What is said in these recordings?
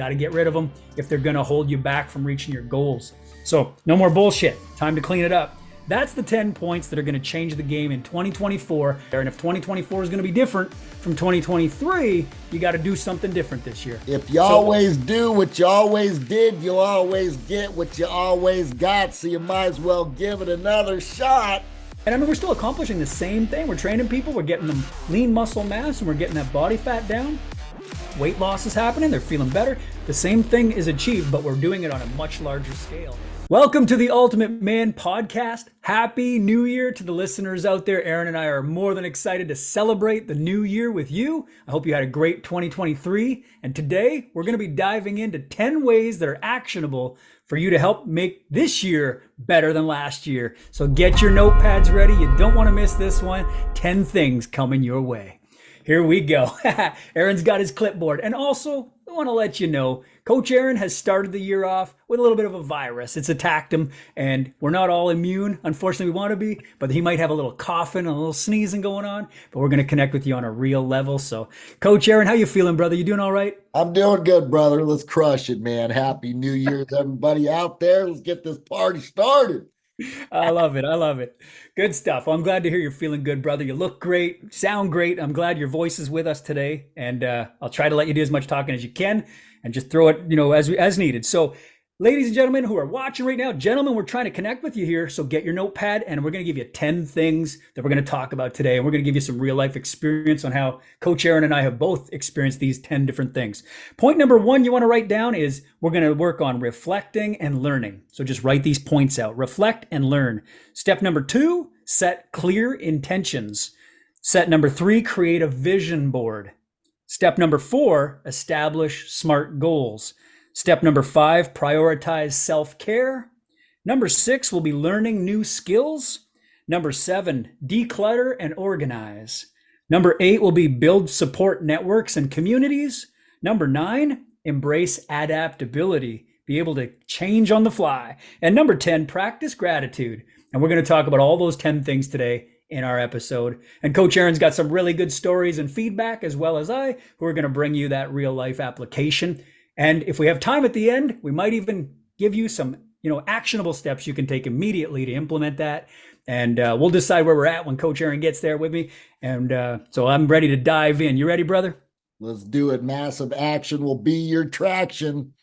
got to get rid of them if they're going to hold you back from reaching your goals. So no more bullshit. Time to clean it up. That's the 10 points that are going to change the game in 2024. And if 2024 is going to be different from 2023, you got to do something different this year. If you always do what you always did, you'll always get what you always got. So you might as well give it another shot. And I mean, we're still accomplishing the same thing. We're training people, we're getting them lean muscle mass, and we're getting that body fat down. Weight loss is happening, they're feeling better. The same thing is achieved, but we're doing it on a much larger scale. Welcome to the Ultimate Man Podcast. Happy New Year to the listeners out there. Aaron and I are more than excited to celebrate the new year with you. I hope you had a great 2023. And today we're going to be diving into 10 ways that are actionable for you to help make this year better than last year. So get your notepads ready. You don't want to miss this one. 10 things coming your way. Here we go. Aaron's got his clipboard. And also, I want to let you know, Coach Aaron has started the year off with a little bit of a virus. It's attacked him, and we're not all immune. Unfortunately, we want to be, but he might have a little coughing, a little sneezing going on, but we're going to connect with you on a real level. So, Coach Aaron, how you feeling, brother? You doing all right? I'm doing good, brother. Let's crush it, man. Happy New Year to everybody out there. Let's get this party started. I love it. I love it. Good stuff. Well, I'm glad to hear you're feeling good, brother. You look great, sound great. I'm glad your voice is with us today, and I'll try to let you do as much talking as you can and just throw it, as needed. So, ladies and gentlemen who are watching right now, gentlemen, we're trying to connect with you here. So get your notepad, and we're going to give you 10 things that we're going to talk about today. And we're going to give you some real life experience on how Coach Aaron and I have both experienced these 10 different things. Point number one you want to write down is we're going to work on reflecting and learning. So just write these points out. Reflect and learn. Step number 2, set clear intentions. Step number 3, create a vision board. Step number 4, establish SMART goals. Step number 5, prioritize self-care. Number 6 will be learning new skills. Number 7, declutter and organize. Number 8 will be build support networks and communities. Number 9, embrace adaptability, be able to change on the fly. And number 10, practice gratitude. And we're going to talk about all those 10 things today in our episode. And Coach Aaron's got some really good stories and feedback, as well as I, who are going to bring you that real life application. And if we have time at the end, we might even give you some, actionable steps you can take immediately to implement that. And we'll decide where we're at when Coach Aaron gets there with me. And so I'm ready to dive in. You ready, brother? Let's do it. Massive action will be your traction.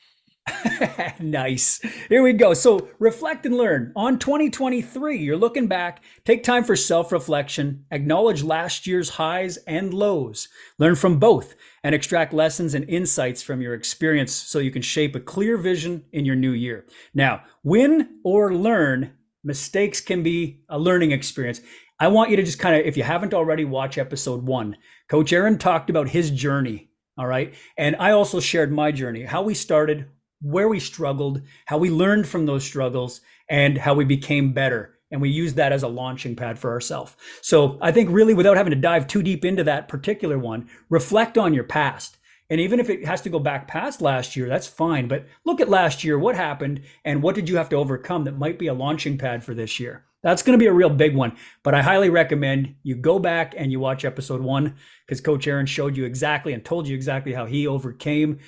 Nice. Here we go. So reflect and learn. On 2023, you're looking back, take time for self-reflection, acknowledge last year's highs and lows, learn from both, and extract lessons and insights from your experience so you can shape a clear vision in your new year. Now, win or learn, mistakes can be a learning experience. I want you to just if you haven't already, watch episode 1. Coach Aaron talked about his journey, all right? And I also shared my journey, how we started, where we struggled, how we learned from those struggles, and how we became better. And we used that as a launching pad for ourselves. So I think really, without having to dive too deep into that particular one, reflect on your past. And even if it has to go back past last year, that's fine. But look at last year, what happened, and what did you have to overcome that might be a launching pad for this year? That's going to be a real big one. But I highly recommend you go back and you watch episode 1, because Coach Aaron showed you exactly and told you exactly how he overcame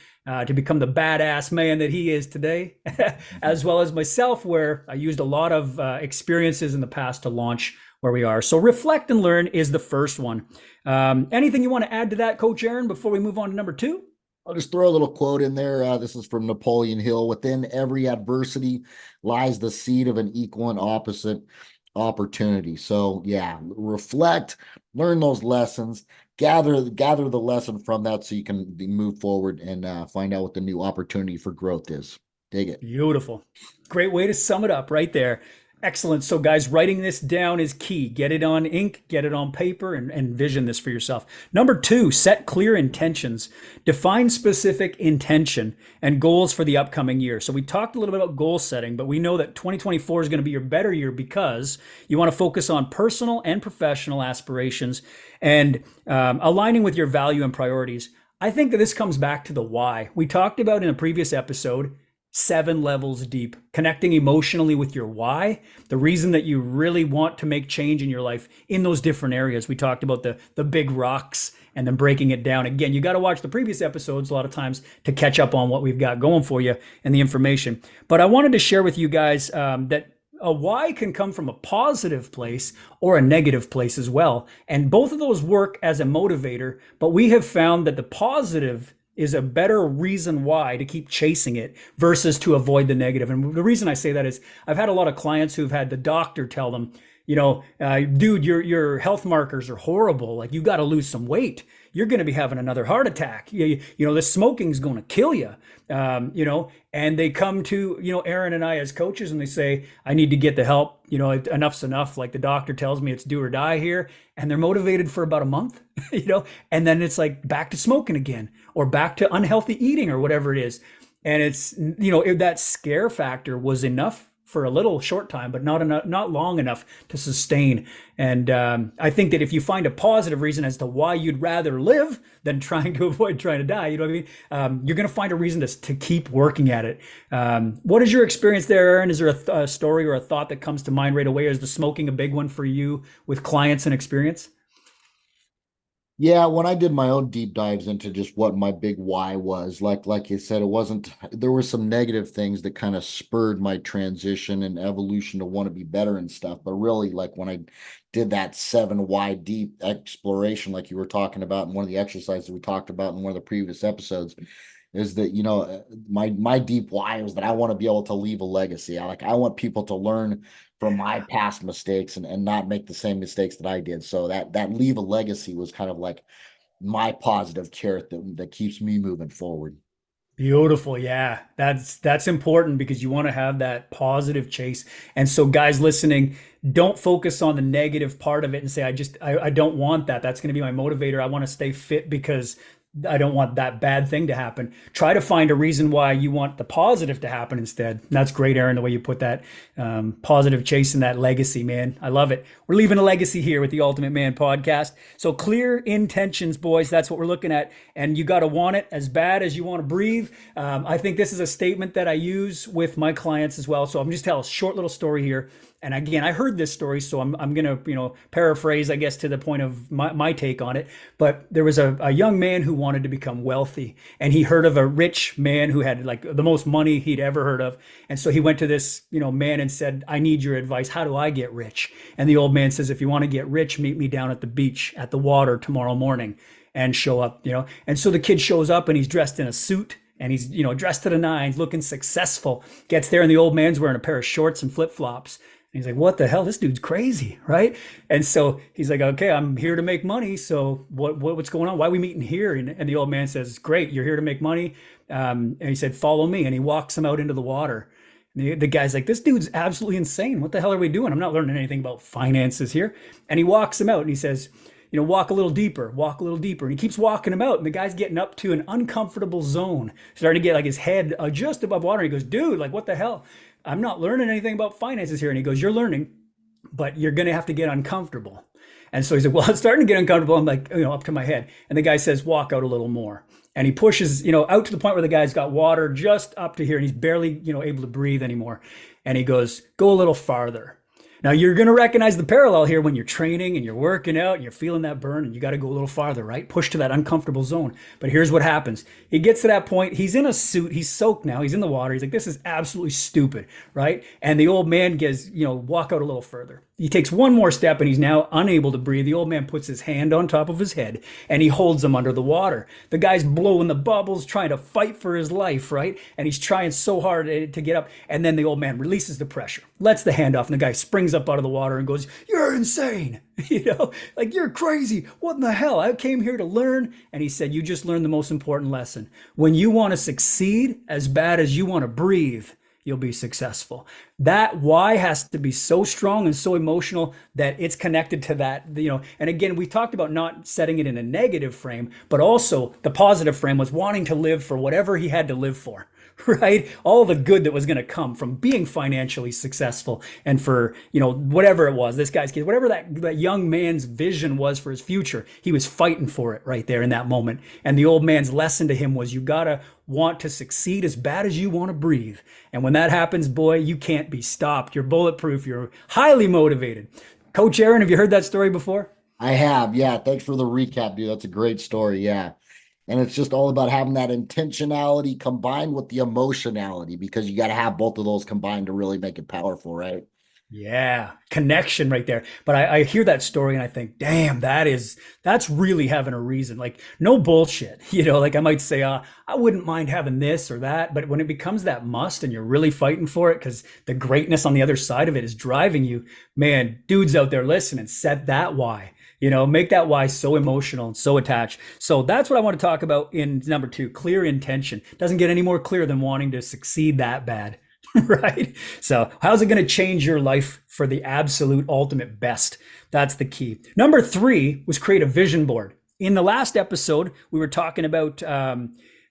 to become the badass man that he is today, as well as myself, where I used a lot of experiences in the past to launch where we are. So reflect and learn is the first one. Anything you want to add to that, Coach Aaron, before we move on to number 2? I'll just throw a little quote in there. This is from Napoleon Hill. Within every adversity lies the seed of an equal and opposite opportunity. So yeah, reflect, learn those lessons, gather the lesson from that so you can move forward and find out what the new opportunity for growth is. Dig it. Beautiful. Great way to sum it up right there. Excellent. So guys, writing this down is key. Get it on ink, get it on paper, and envision this for yourself. Number 2, set clear intentions. Define specific intention and goals for the upcoming year. So we talked a little bit about goal setting, but we know that 2024 is going to be your better year because you want to focus on personal and professional aspirations and aligning with your value and priorities. I think that this comes back to the why. We talked about in a previous episode, 7 levels deep, connecting emotionally with your why, the reason that you really want to make change in your life in those different areas. We talked about the big rocks and then breaking it down. Again, you got to watch the previous episodes a lot of times to catch up on what we've got going for you and the information. But I wanted to share with you guys that a why can come from a positive place or a negative place as well. And both of those work as a motivator, but we have found that the positive is a better reason why to keep chasing it versus to avoid the negative. And the reason I say that is I've had a lot of clients who've had the doctor tell them, dude, your health markers are horrible. Like you got to lose some weight. You're going to be having another heart attack. This smoking's going to kill you. And they come to, Aaron and I as coaches and they say, I need to get the help. Enough's enough. Like the doctor tells me it's do or die here. And they're motivated for about a month, and then it's like back to smoking again or back to unhealthy eating or whatever it is. And it's, that scare factor was enough for a little short time, but not long enough to sustain. And I think that if you find a positive reason as to why you'd rather live than trying to avoid trying to die, you know what I mean? You're going to find a reason to keep working at it. What is your experience there, Aaron? Is there a story or a thought that comes to mind right away? Is the smoking a big one for you with clients and experience? Yeah, when I did my own deep dives into just what my big why was, like you said, it wasn't, there were some negative things that kind of spurred my transition and evolution to want to be better and stuff. But really, like when I did that 7 why deep exploration, like you were talking about in one of the exercises we talked about in one of the previous episodes, is that my deep why was that I want to be able to leave a legacy. I want people to learn from my past mistakes and not make the same mistakes that I did. So that leave a legacy was kind of like my positive carrot that keeps me moving forward. Beautiful. Yeah. That's important because you want to have that positive chase. And so guys listening, don't focus on the negative part of it and say, I don't want that. That's going to be my motivator. I want to stay fit because I don't want that bad thing to happen. Try to find a reason why you want the positive to happen instead. And that's great, Aaron, the way you put that positive chase and that legacy, man. I love it. We're leaving a legacy here with the Ultimate Man podcast. So clear intentions, boys. That's what we're looking at. And you got to want it as bad as you want to breathe. I think this is a statement that I use with my clients as well. So I'm just tell a short little story here. And again, I heard this story, so I'm going to, paraphrase, I guess, to the point of my take on it. But there was a young man who wanted to become wealthy, and he heard of a rich man who had like the most money he'd ever heard of. And so he went to this, man and said, I need your advice. How do I get rich? And the old man says, if you want to get rich, meet me down at the beach at the water tomorrow morning and show up, And so the kid shows up and he's dressed in a suit. And he's, dressed to the nines, looking successful. Gets there, and the old man's wearing a pair of shorts and flip-flops. And he's like, what the hell? This dude's crazy, right? And so he's like, okay, I'm here to make money. So what's going on? Why are we meeting here? And the old man says, great, you're here to make money. And he said, follow me. And he walks him out into the water. And the guy's like, this dude's absolutely insane. What the hell are we doing? I'm not learning anything about finances here. And he walks him out and he says, walk a little deeper, walk a little deeper. And he keeps walking him out. And the guy's getting up to an uncomfortable zone, starting to get like his head just above water. And he goes, dude, like, what the hell? I'm not learning anything about finances here. And he goes, you're learning, but you're going to have to get uncomfortable. And so he's like, well, it's starting to get uncomfortable. I'm like, up to my head. And the guy says, walk out a little more. And he pushes, out to the point where the guy's got water just up to here. And he's barely, able to breathe anymore. And he goes, go a little farther. Now you're going to recognize the parallel here when you're training and you're working out and you're feeling that burn and you got to go a little farther, right? Push to that uncomfortable zone. But here's what happens. He gets to that point. He's in a suit. He's soaked now. He's in the water. He's like, this is absolutely stupid, right? And the old man gets, walk out a little further. He takes one more step and he's now unable to breathe. The old man puts his hand on top of his head and he holds him under the water. The guy's blowing the bubbles, trying to fight for his life, right? And he's trying so hard to get up. And then the old man releases the pressure, lets the hand off, and the guy springs up out of the water and goes, you're insane. Like, you're crazy. What in the hell? I came here to learn. And he said, you just learned the most important lesson. When you want to succeed as bad as you want to breathe, you'll be successful. That why has to be so strong and so emotional that it's connected to that, and again, we talked about not setting it in a negative frame, but also the positive frame was wanting to live for whatever he had to live for, right? All the good that was going to come from being financially successful and for, whatever it was, this guy's kid, whatever that young man's vision was for his future, he was fighting for it right there in that moment. And the old man's lesson to him was, you got to want to succeed as bad as you want to breathe. And when that happens, boy, you can't be stopped. You're bulletproof. You're highly motivated. Coach Aaron, have you heard that story before? I have. Yeah. Thanks for the recap, dude. That's a great story. Yeah. And it's just all about having that intentionality combined with the emotionality because you got to have both of those combined to really make it powerful, right? Yeah, connection right there. But I hear that story and I think, damn, that's really having a reason. Like, no bullshit. Like I might say, I wouldn't mind having this or that. But when it becomes that must and you're really fighting for it because the greatness on the other side of it is driving you, man, dudes out there listening, set that why. Make that why so emotional and so attached. So that's what I want to talk about in number two, clear intention. Doesn't get any more clear than wanting to succeed that bad. Right? So, how's it going to change your life for the absolute ultimate best? That's the key. Number three was create a vision board. In the last episode, we were talking about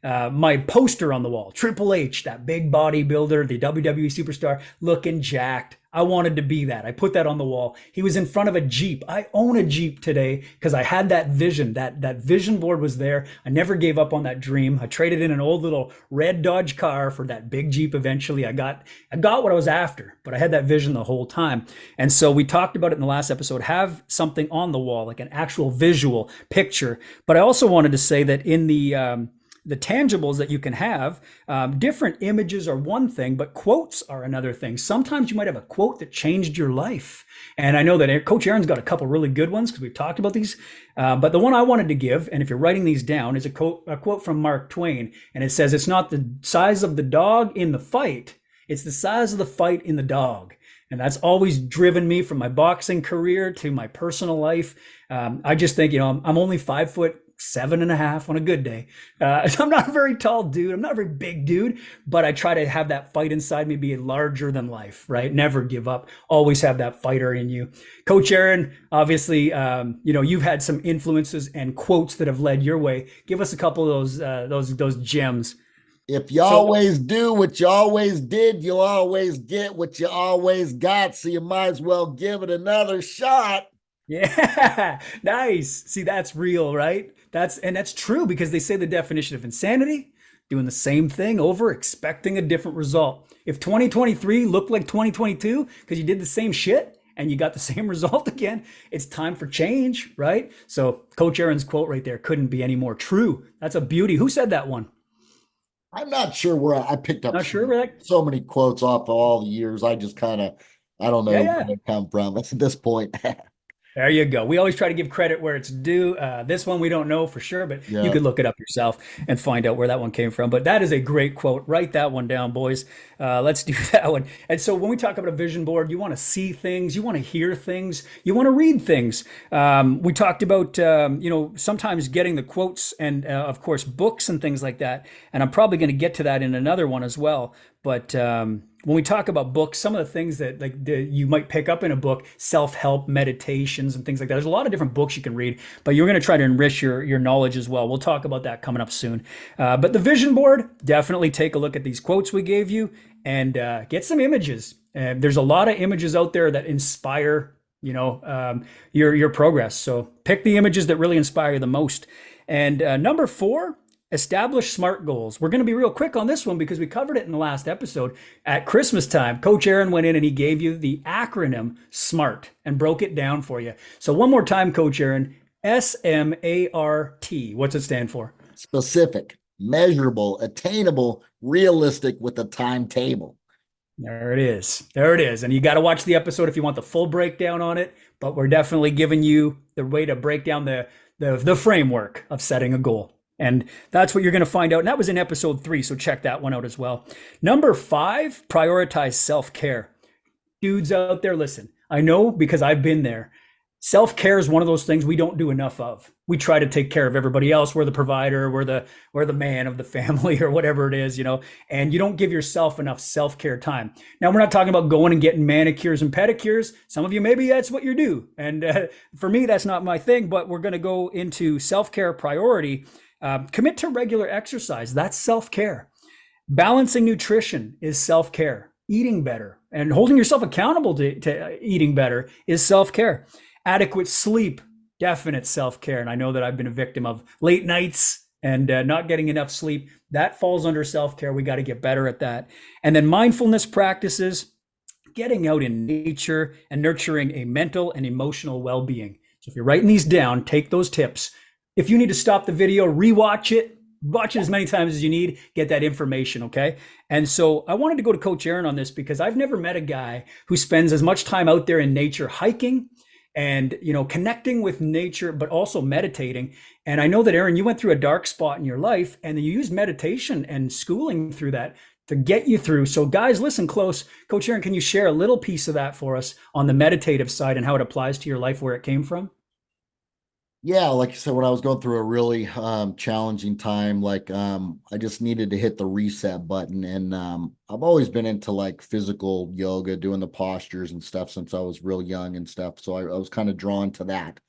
my poster on the wall, Triple H, that big bodybuilder, the WWE superstar, looking jacked. I wanted to be that. I put that on the wall. He was in front of a Jeep. I own a Jeep today because I had that vision. That vision board was there. I never gave up on that dream. I traded in an old little red Dodge car for that big Jeep eventually. I got what I was after, but I had that vision the whole time. And so we talked about it in the last episode. Have something on the wall, like an actual visual picture. But I also wanted to say that in the tangibles that you can have, different images are one thing, but quotes are another thing. Sometimes you might have a quote that changed your life. And I know that Coach Aaron's got a couple really good ones because we've talked about these. But the one I wanted to give, and if you're writing these down, is a quote from Mark Twain. And it says, it's not the size of the dog in the fight, it's the size of the fight in the dog. And that's always driven me from my boxing career to my personal life. I just think, I'm only 5'7.5" on a good day. I'm not a very tall dude. I'm not a very big dude, but I try to have that fight inside me be larger than life, right? Never give up. Always have that fighter in you. Coach Aaron, obviously, you've had some influences and quotes that have led your way. Give us a couple of those gems. If you So, always do what you always did, you'll always get what you always got. So you might as well give it another shot. yeah, nice. See, that's real, right? That's true because they say the definition of insanity, doing the same thing over, expecting a different result. If 2023 looked like 2022 because you did the same shit and you got the same result again, it's time for change, right? So Coach Aaron's quote right there couldn't be any more true. That's a beauty. Who said that one? I'm not sure where I picked up Not sure, Rick. so many quotes off of all the years. I just kind of, I don't Yeah, know where yeah. they come from at this point. There you go. We always try to give credit where it's due. This one we don't know for sure, but you Yeah. could look it up yourself and find out where that one came from. But that is a great quote. Write that one down, boys. Let's do that one. And so when we talk about a vision board, you want to see things, you want to hear things, you want to read things. We talked about, sometimes getting the quotes and, of course, books and things like that. And I'm probably going to get to that in another one as well. But when we talk about books, some of the things that you might pick up in a book, self-help meditations and things like that. There's a lot of different books you can read, but you're going to try to enrich your knowledge as well. We'll talk about that coming up soon. But the vision board, definitely take a look at these quotes we gave you and get some images. There's a lot of images out there that inspire, your progress. So pick the images that really inspire you the most. And number four, establish SMART goals. We're going to be real quick on this one because we covered it in the last episode. At Christmas time, Coach Aaron went in and he gave you the acronym SMART and broke it down for you. So one more time, Coach Aaron, SMART. What's it stand for? Specific, measurable, attainable, realistic with a timetable. There it is. There it is. And you got to watch the episode if you want the full breakdown on it. But we're definitely giving you the way to break down the framework of setting a goal. And that's what you're going to find out. And that was in episode 3. So check that one out as well. Number 5, prioritize self-care. Dudes out there, listen, I know because I've been there. Self-care is one of those things we don't do enough of. We try to take care of everybody else. We're the provider, we're the man of the family or whatever it is, and you don't give yourself enough self-care time. Now, we're not talking about going and getting manicures and pedicures. Some of you, maybe that's what you do. And for me, that's not my thing, but we're going to go into self-care priority. Commit to regular exercise. That's self-care. Balancing nutrition is self care. Eating better and holding yourself accountable to eating better is self care. Adequate sleep, definite self care. And I know that I've been a victim of late nights and not getting enough sleep. That falls under self care. We got to get better at that. And then mindfulness practices, getting out in nature and nurturing a mental and emotional well being. So if you're writing these down, take those tips. If you need to stop the video, rewatch it, watch it as many times as you need, get that information, okay? And so I wanted to go to Coach Aaron on this because I've never met a guy who spends as much time out there in nature hiking and connecting with nature but also meditating. And I know that, Aaron, you went through a dark spot in your life and you used meditation and schooling through that to get you through. So guys, listen close. Coach Aaron, can you share a little piece of that for us on the meditative side and how it applies to your life, where it came from? Yeah, like I said, when I was going through a really challenging time, like I just needed to hit the reset button. And I've always been into like physical yoga, doing the postures and stuff since I was real young and stuff. So I was kind of drawn to that.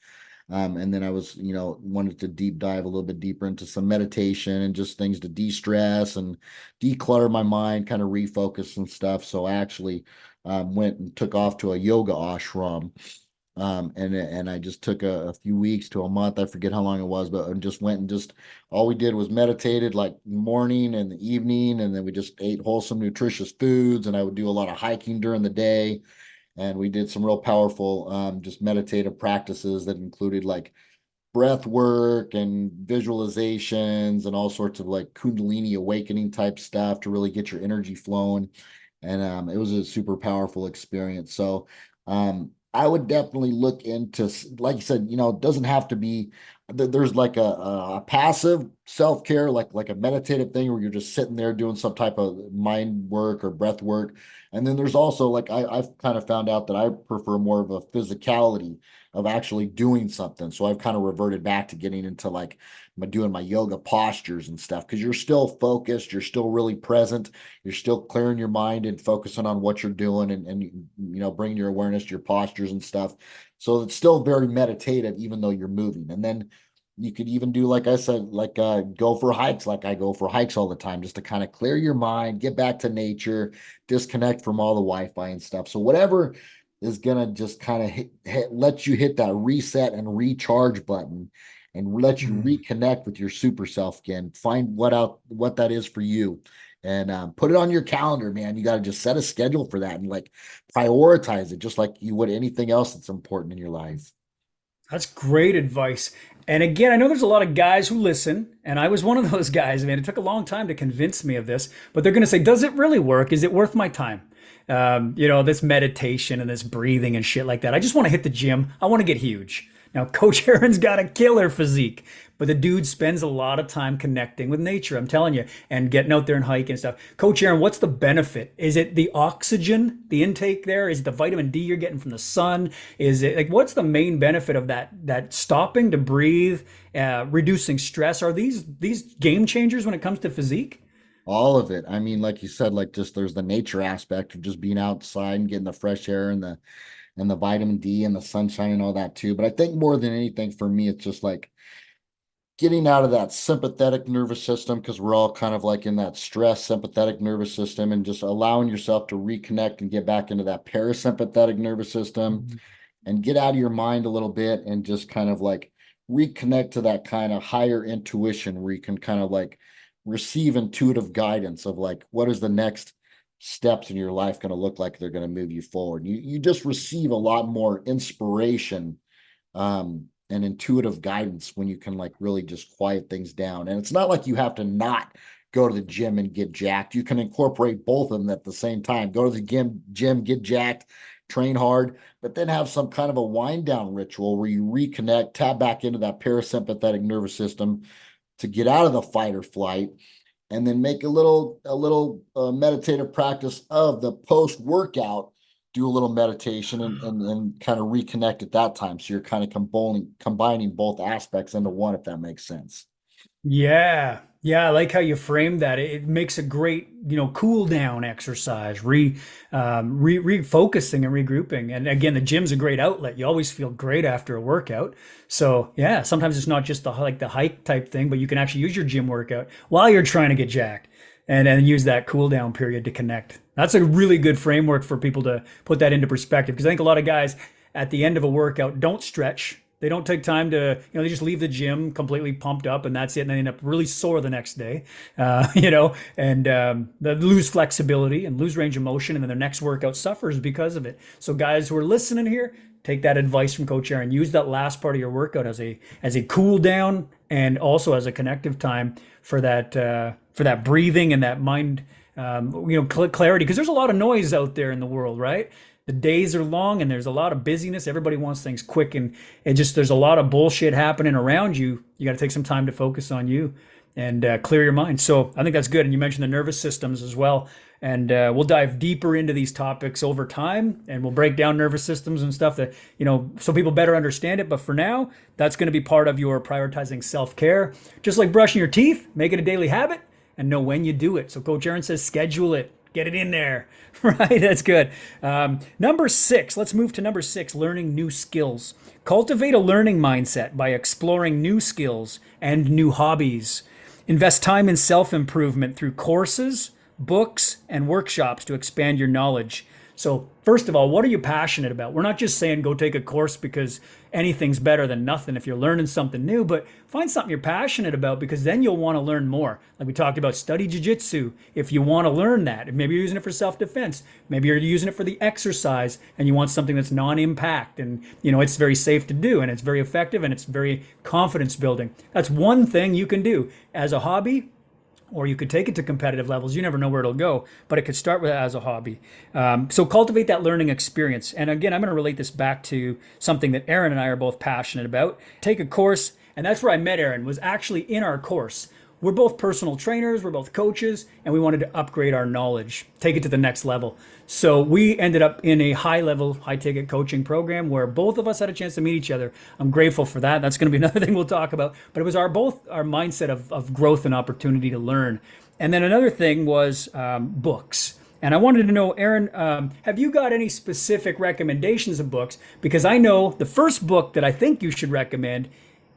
And then I was, wanted to deep dive a little bit deeper into some meditation and just things to de-stress and declutter my mind, kind of refocus and stuff. So I actually went and took off to a yoga ashram. And I just took a few weeks to a month. I forget how long it was, but I just went and just all we did was meditated like morning and the evening, and then we just ate wholesome, nutritious foods. And I would do a lot of hiking during the day, and we did some real powerful just meditative practices that included like breath work and visualizations and all sorts of like kundalini awakening type stuff to really get your energy flowing. And it was a super powerful experience. So I would definitely look into, like you said, it doesn't have to be. There's like a passive self care, like a meditative thing where you're just sitting there doing some type of mind work or breath work. And then there's also like I've kind of found out that I prefer more of a physicality of actually doing something. So I've kind of reverted back to getting into like doing my yoga postures and stuff because you're still focused, you're still really present, you're still clearing your mind and focusing on what you're doing and bringing your awareness to your postures and stuff. So it's still very meditative, even though you're moving. And then you could even do, like I said, like go for hikes, like I go for hikes all the time, just to kind of clear your mind, get back to nature, disconnect from all the Wi-Fi and stuff. So whatever is gonna just kind of let you hit that reset and recharge button and let you Mm. reconnect with your super self again. Find what that is for you and put it on your calendar, man. You got to just set a schedule for that and like prioritize it just like you would anything else that's important in your life. That's great advice. And again, I know there's a lot of guys who listen, and I was one of those guys. I mean, it took a long time to convince me of this, but they're going to say, does it really work? Is it worth my time? This meditation and this breathing and shit like that. I just want to hit the gym. I want to get huge. Now, Coach Aaron's got a killer physique, but the dude spends a lot of time connecting with nature, I'm telling you, and getting out there and hiking and stuff. Coach Aaron, what's the benefit? Is it the oxygen, the intake there? Is it the vitamin D you're getting from the sun? Is it like what's the main benefit of that stopping to breathe, reducing stress? Are these game changers when it comes to physique? All of it. I mean, like you said, like just there's the nature aspect of just being outside and getting the fresh air and the vitamin D and the sunshine and all that too. But I think more than anything for me, it's just like getting out of that sympathetic nervous system because we're all kind of like in that stress sympathetic nervous system and just allowing yourself to reconnect and get back into that parasympathetic nervous system and get out of your mind a little bit and just kind of like reconnect to that kind of higher intuition where you can kind of like receive intuitive guidance of like what is the next steps in your life going to look like they're going to move you forward. You just receive a lot more inspiration and intuitive guidance when you can like really just quiet things down. And it's not like you have to not go to the gym and get jacked. You can incorporate both of them at the same time. Go to the gym, get jacked, train hard, but then have some kind of a wind down ritual where you reconnect, tap back into that parasympathetic nervous system to get out of the fight or flight, and then make a little meditative practice of the post workout. Do a little meditation and kind of reconnect at that time. So you're kind of combining both aspects into one, if that makes sense. Yeah. Yeah, I like how you framed that. It makes a great, cool down exercise, refocusing and regrouping. And again, the gym's a great outlet. You always feel great after a workout. So yeah, sometimes it's not just the hike type thing, but you can actually use your gym workout while you're trying to get jacked. and then use that cool down period to connect. That's a really good framework for people to put that into perspective, because I think a lot of guys at the end of a workout don't stretch. They don't take time to, they just leave the gym completely pumped up and that's it. And they end up really sore the next day, and they lose flexibility and lose range of motion. And then their next workout suffers because of it. So guys who are listening here, take that advice from Coach Aaron. Use that last part of your workout as a cool down and also as a connective time for that breathing and that mind, clarity. Because there's a lot of noise out there in the world, right? The days are long and there's a lot of busyness. Everybody wants things quick, and there's a lot of bullshit happening around you. You got to take some time to focus on you and clear your mind. So I think that's good. And you mentioned the nervous systems as well. And we'll dive deeper into these topics over time, and we'll break down nervous systems and stuff that, so people better understand it. But for now, that's going to be part of your prioritizing self-care. Just like brushing your teeth, make it a daily habit and know when you do it. So Coach Aaron says, schedule it. Get it in there, right? That's good. Number 6, let's move to number 6, learning new skills. Cultivate a learning mindset by exploring new skills and new hobbies. Invest time in self-improvement through courses, books, and workshops to expand your knowledge. So first of all, what are you passionate about? We're not just saying go take a course because anything's better than nothing if you're learning something new, but find something you're passionate about, because then you'll want to learn more. Like we talked about, study jiu-jitsu if you want to learn that. Maybe you're using it for self-defense. Maybe you're using it for the exercise and you want something that's non-impact and it's very safe to do and it's very effective and it's very confidence building. That's one thing you can do as a hobby, or you could take it to competitive levels. You never know where it'll go, but it could start with as a hobby. So cultivate that learning experience. And again, I'm going to relate this back to something that Aaron and I are both passionate about. Take a course, and that's where I met Aaron, was actually in our course. We're both personal trainers, we're both coaches, and we wanted to upgrade our knowledge, take it to the next level. So we ended up in a high-level, high-ticket coaching program where both of us had a chance to meet each other. I'm grateful for that. That's going to be another thing we'll talk about. But it was our mindset of growth and opportunity to learn. And then another thing was books. And I wanted to know, Aaron, have you got any specific recommendations of books? Because I know the first book that I think you should recommend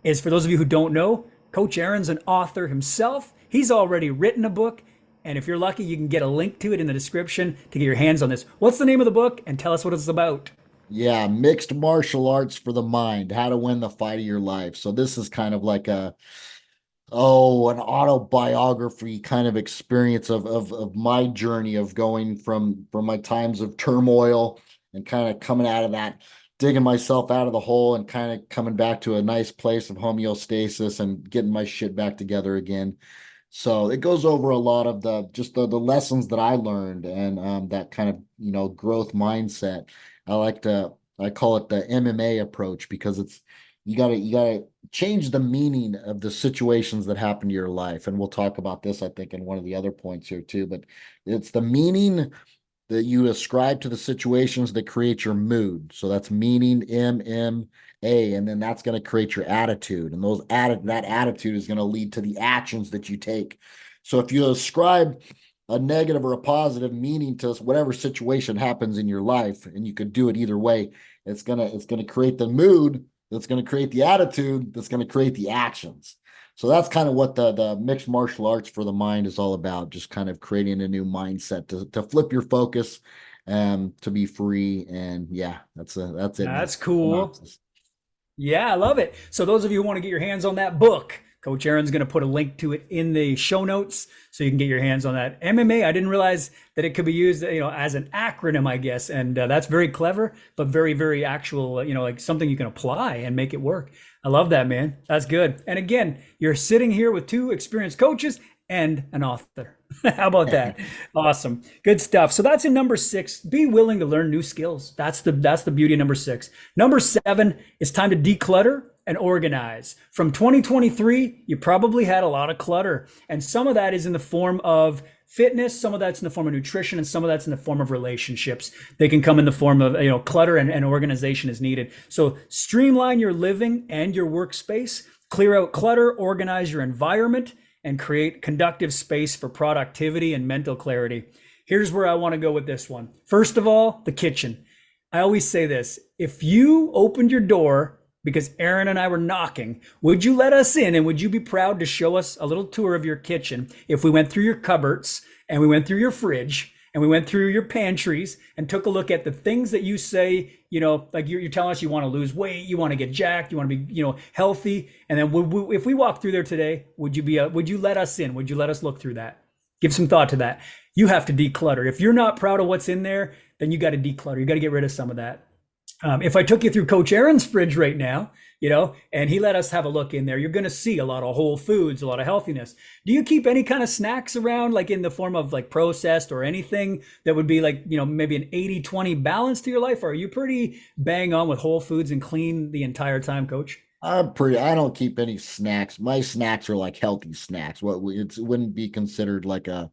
is, for those of you who don't know, Coach Aaron's an author himself. He's already written a book. And if you're lucky, you can get a link to it in the description to get your hands on this. What's the name of the book? And tell us what it's about. Yeah, Mixed Martial Arts for the Mind, How to Win the Fight of Your Life. So this is kind of like an autobiography kind of experience of my journey of going from my times of turmoil and kind of coming out of that, digging myself out of the hole and kind of coming back to a nice place of homeostasis and getting my shit back together again. So it goes over a lot of the lessons that I learned, and that kind of growth mindset. I call it the MMA approach, because it's you gotta change the meaning of the situations that happen to your life. And we'll talk about this, I think, in one of the other points here too. But it's the meaning that you ascribe to the situations that create your mood. So that's meaning, MMA, and then that's going to create your attitude. And that attitude is going to lead to the actions that you take. So if you ascribe a negative or a positive meaning to whatever situation happens in your life, and you could do it either way, it's gonna create the mood that's going to create the attitude that's going to create the actions. So that's kind of what the mixed martial arts for the mind is all about, just kind of creating a new mindset to flip your focus, to be free. And yeah, that's it. That's cool. Synopsis. Yeah, I love it. So those of you who want to get your hands on that book, Coach Aaron's going to put a link to it in the show notes so you can get your hands on that. MMA, I didn't realize that it could be used, as an acronym, I guess. And that's very clever, but very, very actual, like something you can apply and make it work. I love that, man. That's good. And again, you're sitting here with 2 experienced coaches and an author. How about that? Awesome. Good stuff. So that's in number 6. Be willing to learn new skills. That's the beauty of number 6. Number 7, it's time to declutter and organize. From 2023, you probably had a lot of clutter. And some of that is in the form of fitness, some of that's in the form of nutrition, and some of that's in the form of relationships. They can come in the form of, clutter, and organization is needed. So streamline your living and your workspace, clear out clutter, organize your environment, and create conductive space for productivity and mental clarity. Here's where I want to go with this one. First of all, the kitchen. I always say this: if you opened your door because Aaron and I were knocking. Would you let us in, and would you be proud to show us a little tour of your kitchen if we went through your cupboards and we went through your fridge and we went through your pantries and took a look at the things that you say, like you're telling us you want to lose weight, you want to get jacked, you want to be, healthy. And then if we walk through there today, would you let us in? Would you let us look through that? Give some thought to that. You have to declutter. If you're not proud of what's in there, then you got to declutter. You got to get rid of some of that. If I took you through Coach Aaron's fridge right now, and he let us have a look in there, you're going to see a lot of whole foods, a lot of healthiness. Do you keep any kind of snacks around, like in the form of like processed or anything that would be like, maybe an 80-20 balance to your life? Or are you pretty bang on with whole foods and clean the entire time, Coach? I don't keep any snacks. My snacks are like healthy snacks. It wouldn't be considered like a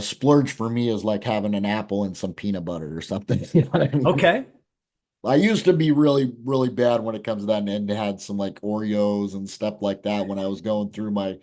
splurge for me is like having an apple and some peanut butter or something. You know what I mean? Okay. I used to be really, really bad when it comes to that, and had some like Oreos and stuff like that when I was going through my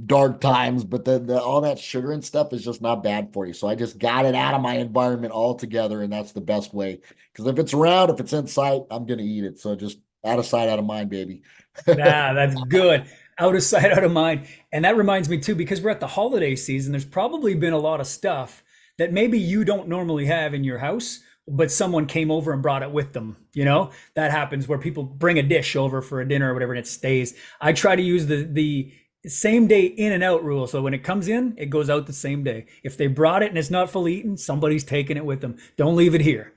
dark times. But all that sugar and stuff is just not bad for you. So I just got it out of my environment altogether, and that's the best way. Because if it's around, if it's in sight, I'm gonna eat it. So just out of sight, out of mind, baby. Yeah, that's good. Out of sight, out of mind. And that reminds me too, because we're at the holiday season, there's probably been a lot of stuff that maybe you don't normally have in your house, but someone came over and brought it with them. That happens where people bring a dish over for a dinner or whatever, and it stays. I try to use the same day in and out rule. So when it comes in, it goes out the same day. If they brought it and it's not fully eaten, somebody's taking it with them. Don't leave it here.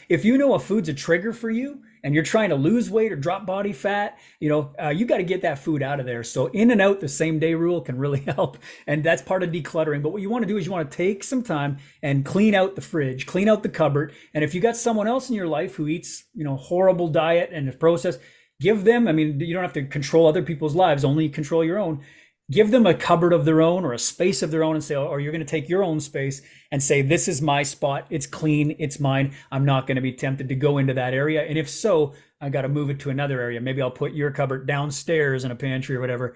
If you know a food's a trigger for you and you're trying to lose weight or drop body fat, you got to get that food out of there. So in and out the same day rule can really help. And that's part of decluttering. But what you want to do is you want to take some time and clean out the fridge, clean out the cupboard. And if you got someone else in your life who eats, horrible diet and is processed, give them, you don't have to control other people's lives, only control your own. Give them a cupboard of their own or a space of their own and say, or you're going to take your own space and say, this is my spot. It's clean. It's mine. I'm not going to be tempted to go into that area. And if so, I got to move it to another area. Maybe I'll put your cupboard downstairs in a pantry or whatever.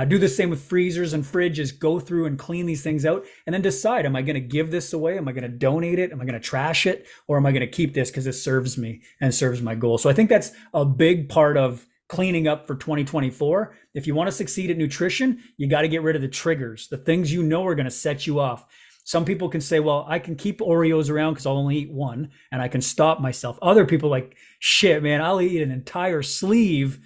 Do the same with freezers and fridges. Go through and clean these things out and then decide, am I going to give this away? Am I going to donate it? Am I going to trash it? Or am I going to keep this because it serves me and serves my goal? So I think that's a big part of cleaning up for 2024. If you want to succeed at nutrition, you got to get rid of the triggers, the things are going to set you off. Some people can say, well, I can keep Oreos around because I'll only eat one and I can stop myself. Other people like, shit, man, I'll eat an entire sleeve.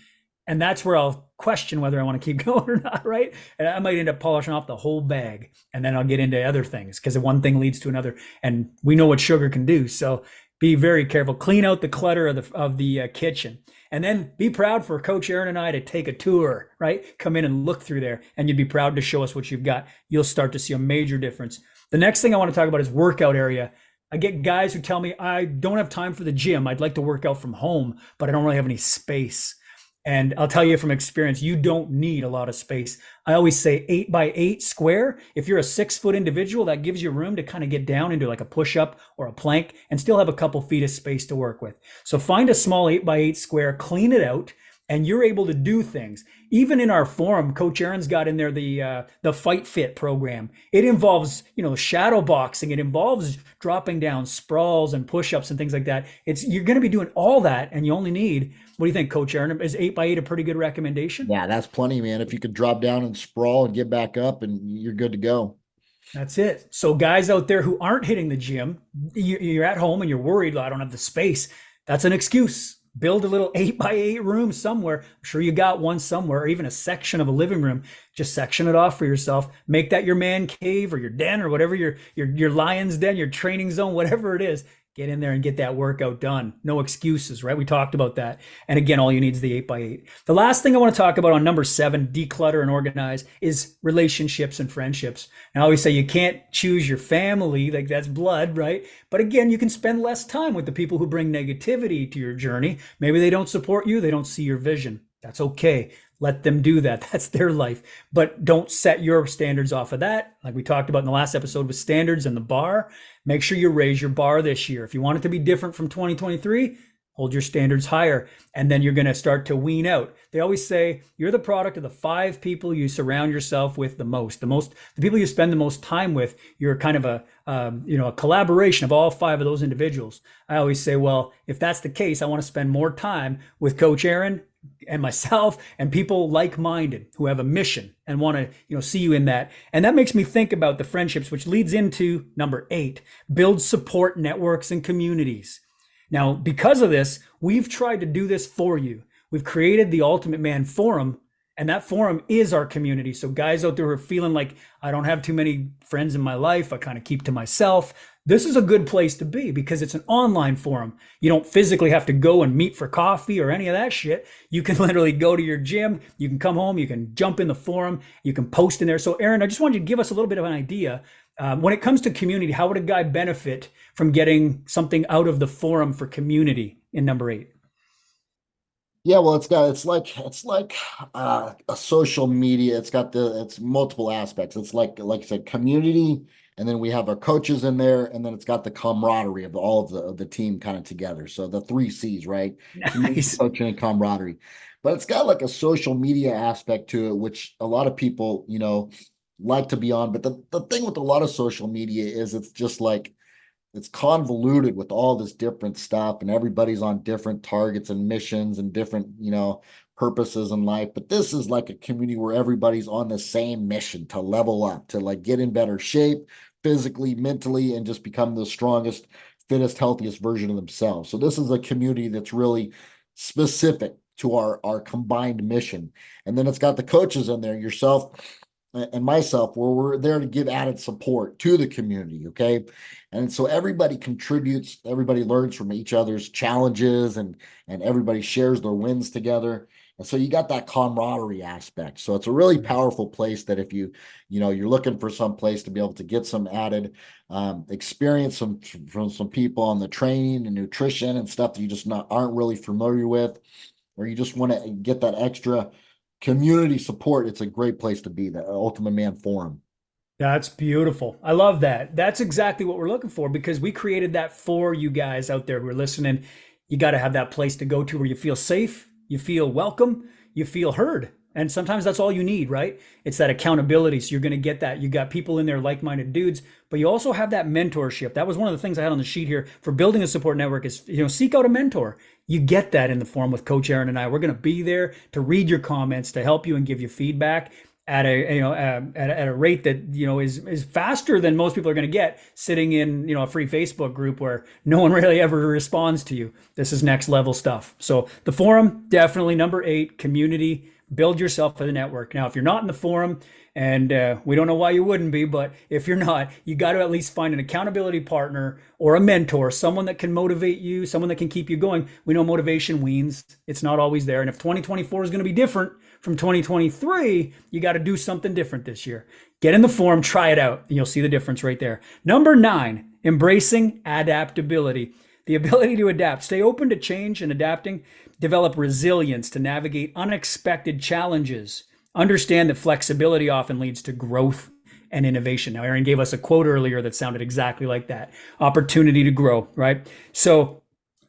And that's where I'll question whether I want to keep going or not, right? And I might end up polishing off the whole bag and then I'll get into other things because one thing leads to another. And we know what sugar can do. So be very careful. Clean out the clutter of the kitchen. And then be proud for Coach Aaron and I to take a tour, right? Come in and look through there, and you'd be proud to show us what you've got. You'll start to see a major difference. The next thing I want to talk about is workout area. I get guys who tell me, I don't have time for the gym. I'd like to work out from home, but I don't really have any space. And I'll tell you from experience, you don't need a lot of space. I always say 8x8 square. If you're a 6-foot individual, that gives you room to kind of get down into like a push-up or a plank and still have a couple feet of space to work with. So find a small 8x8 square, clean it out, and you're able to do things. Even in our forum, Coach Aaron's got in there the Fight Fit program. It involves, shadow boxing. It involves dropping down sprawls and push-ups and things like that. You're going to be doing all that, and you only need, what do you think, Coach Aaron? Is 8x8 a pretty good recommendation? Yeah, that's plenty, man. If you could drop down and sprawl and get back up, and you're good to go. That's it. So guys out there who aren't hitting the gym, you're at home and you're worried, I don't have the space. That's an excuse. Build a little 8x8 room somewhere. I'm sure you got one somewhere, or even a section of a living room. Just section it off for yourself. Make that your man cave or your den or whatever, your lion's den, your training zone, whatever it is. Get in there and get that workout done. No excuses, right? We talked about that. And again, all you need is the 8x8. The last thing I want to talk about on number 7, declutter and organize, is relationships and friendships. And I always say you can't choose your family, like that's blood, right? But again, you can spend less time with the people who bring negativity to your journey. Maybe they don't support you, they don't see your vision. That's okay. Let them do that. That's their life. But don't set your standards off of that. Like we talked about in the last episode with standards and the bar, make sure you raise your bar this year. If you want it to be different from 2023, hold your standards higher, and then you're going to start to wean out. They always say you're the product of the 5 people you surround yourself with the people you spend the most time with. You're kind of a collaboration of all 5 of those individuals. I always say, well, if that's the case, I want to spend more time with Coach Aaron and myself and people like-minded who have a mission and want to see you in that. And that makes me think about the friendships, which leads into number 8: build support networks and communities. Now, because of this, we've tried to do this for you. We've created the Ultimate Man Forum, and that forum is our community. So guys out there who are feeling like, I don't have too many friends in my life, I kind of keep to myself, this is a good place to be because it's an online forum. You don't physically have to go and meet for coffee or any of that shit. You can literally go to your gym, you can come home, you can jump in the forum, you can post in there. So Aaron, I just wanted you to give us a little bit of an idea. When it comes to community, how would a guy benefit from getting something out of the forum for community in number 8? Yeah, well, it's like a social media. It's multiple aspects. It's like I said, community, and then we have our coaches in there, and then it's got the camaraderie of all of the team kind of together. So the 3 C's, right? Community, Nice. coaching, and camaraderie. But it's got like a social media aspect to it, which a lot of people, like to be on. But the thing with a lot of social media is it's just like it's convoluted with all this different stuff, and everybody's on different targets and missions and different purposes in life. But this is like a community where everybody's on the same mission to level up, to like get in better shape physically, mentally, and just become the strongest, fittest, healthiest version of themselves. So this is a community that's really specific to our combined mission. And then it's got the coaches in there, yourself and myself, where we're there to give added support to the community. Okay. And so everybody contributes, everybody learns from each other's challenges, and everybody shares their wins together. And so you got that camaraderie aspect. So it's a really powerful place that if you're looking for some place to be able to get some added experience from some people on the training and nutrition and stuff that you just aren't really familiar with, or you just want to get that extra community support, it's a great place to be, the Ultimate Man Forum. That's beautiful. I love that. That's exactly what we're looking for because we created that for you guys out there who are listening. You got to have that place to go to where you feel safe, you feel welcome, you feel heard. And sometimes that's all you need, right? It's that accountability. So you're going to get that. You got people in there, like-minded dudes, but you also have that mentorship. That was one of the things I had on the sheet here for building a support network is, seek out a mentor. You get that in the forum with Coach Aaron and I. We're going to be there to read your comments, to help you and give you feedback at a rate that is faster than most people are going to get sitting in a free Facebook group where no one really ever responds to you. This is next level stuff. So the forum, definitely number 8, community. Build yourself a network. Now, if you're not in the forum, and we don't know why you wouldn't be, but if you're not, you got to at least find an accountability partner or a mentor, someone that can motivate you, someone that can keep you going. We know motivation weans. It's not always there. And if 2024 is going to be different from 2023, you got to do something different this year. Get in the forum, try it out, and you'll see the difference right there. Number 9, embracing adaptability. The ability to adapt. Stay open to change and adapting. Develop resilience to navigate unexpected challenges. Understand that flexibility often leads to growth and innovation. Now, Aaron gave us a quote earlier that sounded exactly like that. Opportunity to grow, right? So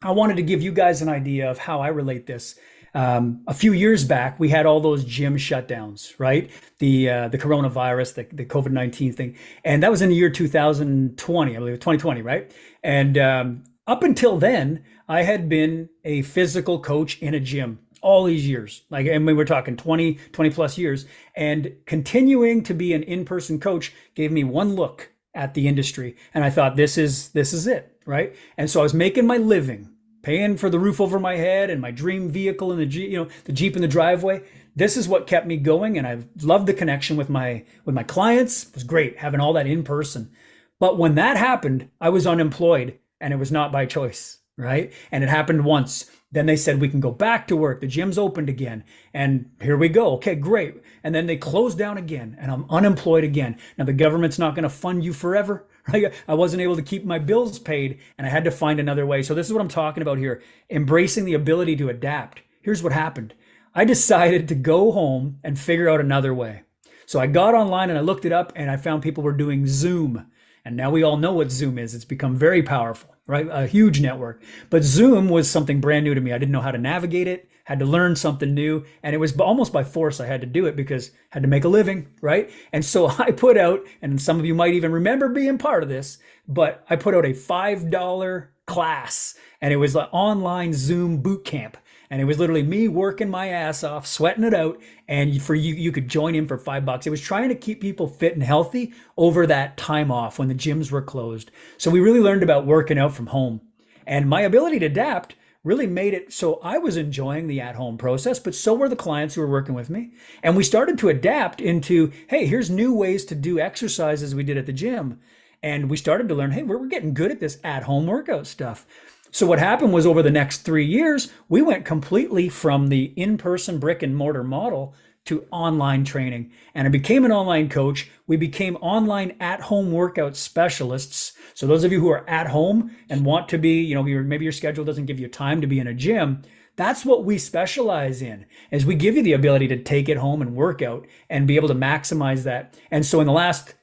I wanted to give you guys an idea of how I relate this. A few years back, we had all those gym shutdowns, right? The coronavirus, the COVID-19 thing. And that was in the year 2020, I believe, 2020, right? And up until then, I had been a physical coach in a gym all these years. And we were talking 20 plus years. And continuing to be an in-person coach gave me one look at the industry. And I thought, this is it, right? And so I was making my living, paying for the roof over my head and my dream vehicle in the Jeep in the driveway. This is what kept me going. And I loved the connection with my clients. It was great having all that in person. But when that happened, I was unemployed, and it was not by choice, right? And it happened once. Then they said, we can go back to work. The gym's opened again. And here we go. Okay, great. And then they closed down again, and I'm unemployed again. Now, the government's not going to fund you forever, right? I wasn't able to keep my bills paid, and I had to find another way. So this is what I'm talking about here. Embracing the ability to adapt. Here's what happened. I decided to go home and figure out another way. So I got online and I looked it up, and I found people were doing Zoom. And now we all know what Zoom is. It's become very powerful, right? A huge network. But Zoom was something brand new to me. I didn't know how to navigate it, had to learn something new. And it was almost by force I had to do it because I had to make a living, right? And so I put out, and some of you might even remember being part of this, but I put out a $5 class, and it was an online Zoom boot camp. And it was literally me working my ass off, sweating it out. And for you, you could join in for $5. It was trying to keep people fit and healthy over that time off when the gyms were closed. So we really learned about working out from home. And my ability to adapt really made it so I was enjoying the at home process, but so were the clients who were working with me. And we started to adapt into, hey, here's new ways to do exercises we did at the gym. And we started to learn, hey, we're getting good at this at home workout stuff. So what happened was over the next 3 years, we went completely from the in-person brick and mortar model to online training. And I became an online coach. We became online at-home workout specialists. So those of you who are at home and want to be, maybe your schedule doesn't give you time to be in a gym, that's what we specialize in, is we give you the ability to take it home and work out and be able to maximize that. And so in the last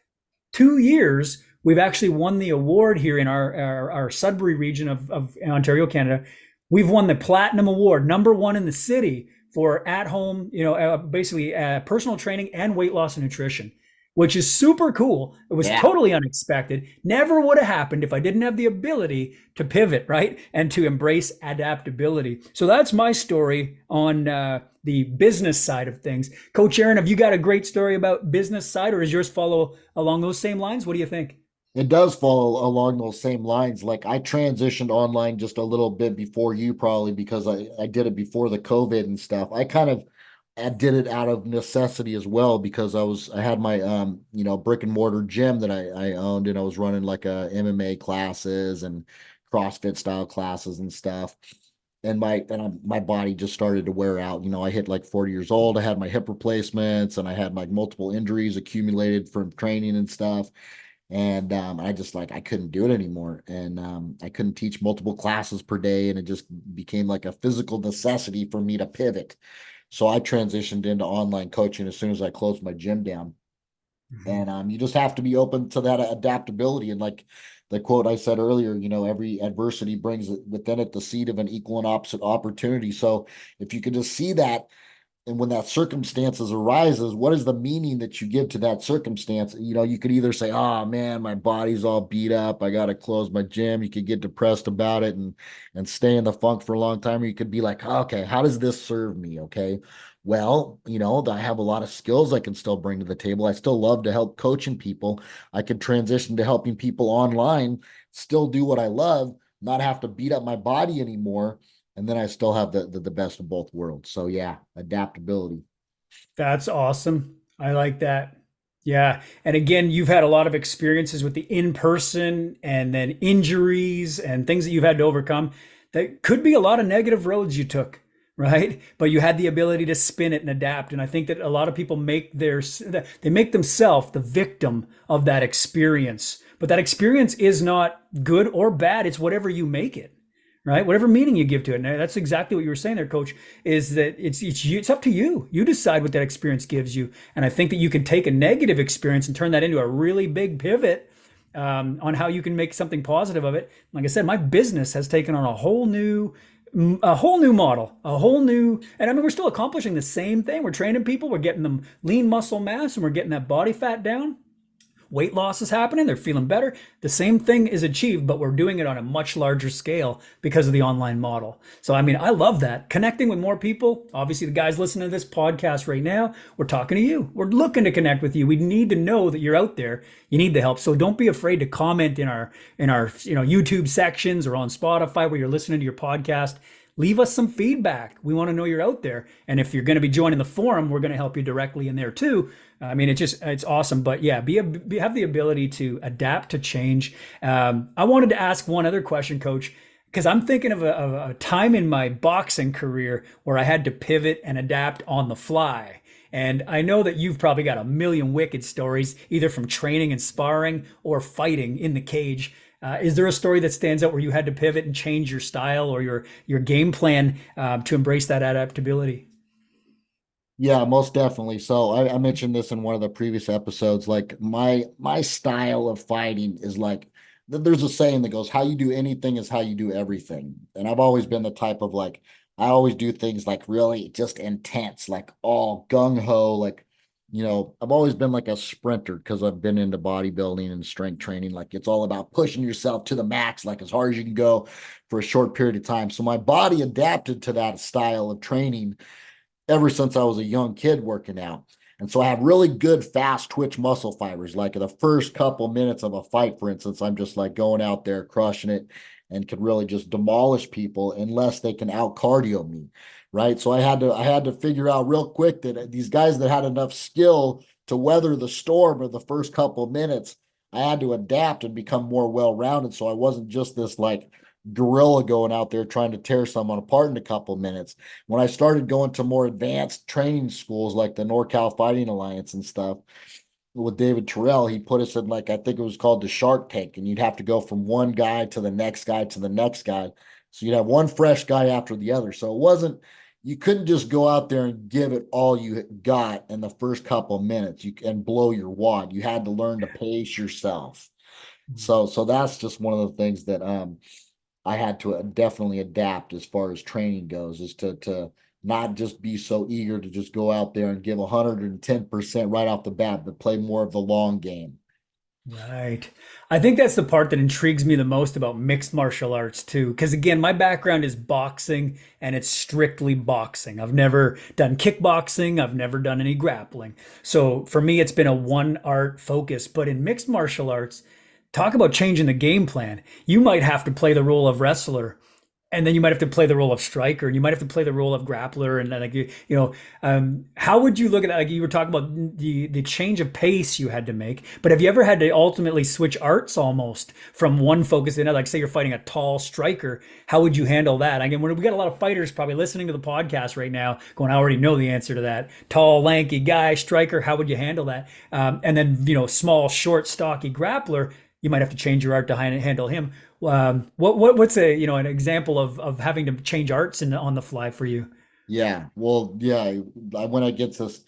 2 years, we've actually won the award here in our Sudbury region of Ontario, Canada. We've won the Platinum Award, #1 in the city for at home, basically personal training and weight loss and nutrition, which is super cool. It was Yeah. totally unexpected. Never would have happened if I didn't have the ability to pivot, right? And to embrace adaptability. So that's my story on the business side of things. Coach Aaron, have you got a great story about business side, or does yours follow along those same lines? What do you think? It does follow along those same lines. Like I transitioned online just a little bit before you probably because I did it before the COVID and stuff. I did it out of necessity as well because I had my brick and mortar gym that I owned and I was running like MMA classes and CrossFit style classes and stuff. And my body just started to wear out. I hit like 40 years old. I had my hip replacements and I had like multiple injuries accumulated from training and stuff. And I just like I couldn't do it anymore, and I couldn't teach multiple classes per day, and it just became like a physical necessity for me to pivot. So I transitioned into online coaching as soon as I closed my gym down. Mhm. And you just have to be open to that adaptability. And like the quote I said earlier, every adversity brings within it the seed of an equal and opposite opportunity. So if you can just see that and when that circumstances arises, what is the meaning that you give to that circumstance? You could either say, oh man, my body's all beat up, I got to close my gym. You could get depressed about it and stay in the funk for a long time. Or you could be like, okay, how does this serve me? Okay, well, I have a lot of skills I can still bring to the table. I still love to help coaching people. I could transition to helping people online, still do what I love, not have to beat up my body anymore, and then I still have the best of both worlds. So yeah, adaptability. That's awesome. I like that. Yeah. And again, you've had a lot of experiences with the in person and then injuries and things that you've had to overcome. That could be a lot of negative roads you took, right? But you had the ability to spin it and adapt. And I think that a lot of people they make themselves the victim of that experience. But that experience is not good or bad. It's whatever you make it, right? Whatever meaning you give to it. And that's exactly what you were saying there, Coach. Is that it's up to you. You decide what that experience gives you. And I think that you can take a negative experience and turn that into a really big pivot on how you can make something positive of it. Like I said, my business has taken on a whole new model, a whole new, and I mean, we're still accomplishing the same thing. We're training people, we're getting them lean muscle mass, and we're getting that body fat down. Weight loss is happening, they're feeling better. The same thing is achieved, but we're doing it on a much larger scale because of the online model. So I mean, I love that, connecting with more people. Obviously the guys listening to this podcast right now, we're talking to you, we're looking to connect with you. We need to know that you're out there, you need the help. So don't be afraid to comment in our YouTube sections or on Spotify where you're listening to your podcast. Leave us some feedback. We want to know you're out there. And if you're going to be joining the forum, we're going to help you directly in there too. I mean, it's awesome. But yeah, have the ability to adapt to change. I wanted to ask one other question, Coach, because I'm thinking of a time in my boxing career where I had to pivot and adapt on the fly. And I know that you've probably got a million wicked stories, either from training and sparring or fighting in the cage. Is there a story that stands out where you had to pivot and change your style or your game plan to embrace that adaptability? Yeah, most definitely. So I mentioned this in one of the previous episodes. Like my style of fighting is like there's a saying that goes, "How you do anything is how you do everything." And I've always been the type of like I always do things like really just intense, like all gung ho, like I've always been like a sprinter because I've been into bodybuilding and strength training. Like it's all about pushing yourself to the max, like as hard as you can go for a short period of time. So my body adapted to that style of training ever since I was a young kid working out. And so I have really good fast twitch muscle fibers. Like in the first couple minutes of a fight, for instance, I'm just like going out there crushing it and could really just demolish people unless they can out cardio me. Right. So I had to figure out real quick that these guys that had enough skill to weather the storm of the first couple of minutes, I had to adapt and become more well-rounded. So I wasn't just this like gorilla going out there trying to tear someone apart in a couple of minutes. When I started going to more advanced training schools like the NorCal Fighting Alliance and stuff with David Terrell, he put us in like I think it was called the Shark Tank, and you'd have to go from one guy to the next guy to the next guy. So you'd have one fresh guy after the other. So it wasn't you couldn't just go out there and give it all you got in the first couple of minutes and blow your wad. You had to learn to pace yourself. So that's just one of the things that I had to definitely adapt as far as training goes, is to not just be so eager to just go out there and give 110% right off the bat, but play more of the long game. Right. I think that's the part that intrigues me the most about mixed martial arts too. Because again, my background is boxing and it's strictly boxing. I've never done kickboxing. I've never done any grappling. So for me, it's been a one art focus. But in mixed martial arts, talk about changing the game plan. You might have to play the role of wrestler, and then you might have to play the role of striker, and you might have to play the role of grappler, and then like how would you look at that? Like you were talking about the change of pace you had to make, but have you ever had to ultimately switch arts almost from one focus to another? Like say you're fighting a tall striker, how would you handle that? Again, we got a lot of fighters probably listening to the podcast right now, going, "I already know the answer to that." Tall, lanky guy, striker, how would you handle that? And then small, short, stocky grappler, you might have to change your art to handle him. What's an example of having to change arts on the fly for you? Yeah, well, yeah. I went against this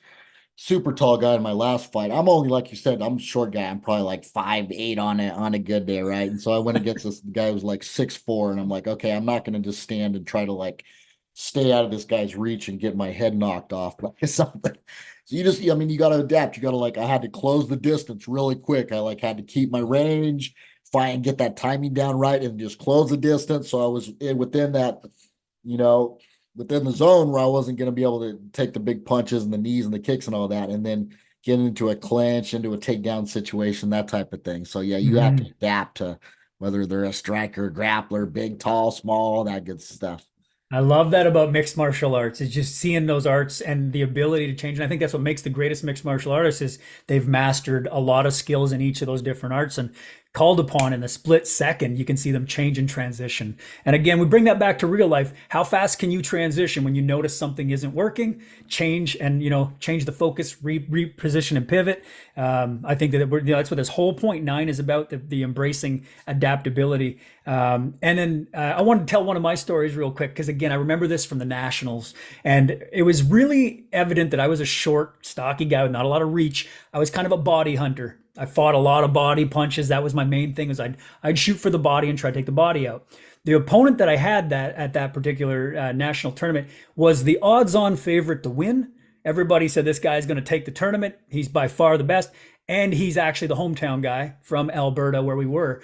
super tall guy in my last fight. I'm only like you said, I'm a short guy. I'm probably like 5'8" on a good day, right? And so I went against this guy who was like 6'4", and I'm like, okay, I'm not gonna just stand and try to like stay out of this guy's reach and get my head knocked off by something. So I mean, you got to adapt. You got to like, I had to close the distance really quick. I like had to keep my range, find get that timing down right, and just close the distance. So I was within that, you know, within the zone where I wasn't going to be able to take the big punches and the knees and the kicks and all that, and then get into a clinch, into a takedown situation, that type of thing. So yeah, you have to Mhm. adapt to whether they're a striker, grappler, big, tall, small, all that good stuff. I love that about mixed martial arts is just seeing those arts and the ability to change. And I think that's what makes the greatest mixed martial artists is they've mastered a lot of skills in each of those different arts and called upon in a split second, you can see them change and transition. And again, we bring that back to real life. How fast can you transition when you notice something isn't working? Change and change the focus, reposition and pivot. I think that that's what this whole point nine is about: the embracing adaptability. And then I wanted to tell one of my stories real quick because again, I remember this from the nationals, and it was really evident that I was a short, stocky guy with not a lot of reach. I was kind of a body hunter. I fought a lot of body punches. That was my main thing. Was I'd shoot for the body and try to take the body out. The opponent that I had that at that particular national tournament was the odds-on favorite to win. Everybody said this guy's going to take the tournament. He's by far the best, and he's actually the hometown guy from Alberta where we were.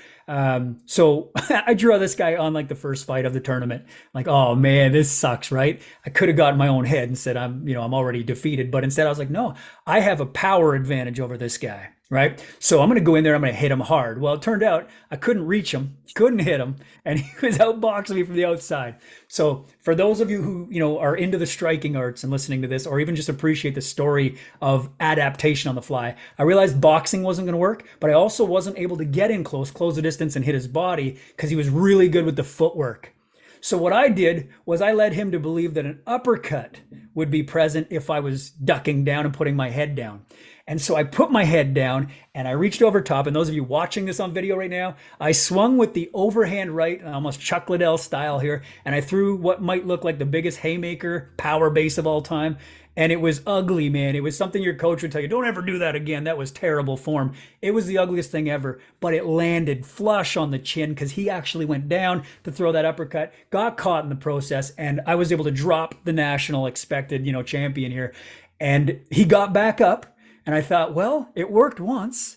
So I drew this guy on like the first fight of the tournament. Like, oh man, this sucks, right? I could have gotten my own head and said I'm already defeated, but instead I was like, no, I have a power advantage over this guy. Right. So I'm going to go in there. I'm going to hit him hard. Well, it turned out I couldn't reach him, couldn't hit him, and he was outboxing me from the outside. So for those of you who, are into the striking arts and listening to this, or even just appreciate the story of adaptation on the fly, I realized boxing wasn't going to work, but I also wasn't able to get in close the distance and hit his body because he was really good with the footwork. So what I did was I led him to believe that an uppercut would be present if I was ducking down and putting my head down. And so I put my head down and I reached over top. And those of you watching this on video right now, I swung with the overhand right, almost Chuck Liddell style here. And I threw what might look like the biggest haymaker power base of all time. and it was ugly, man. It was something your coach would tell you, don't ever do that again. That was terrible form. It was the ugliest thing ever, but it landed flush on the chin because he actually went down to throw that uppercut, got caught in the process, and I was able to drop the national expected, champion here. And he got back up, and I thought, well, it worked once.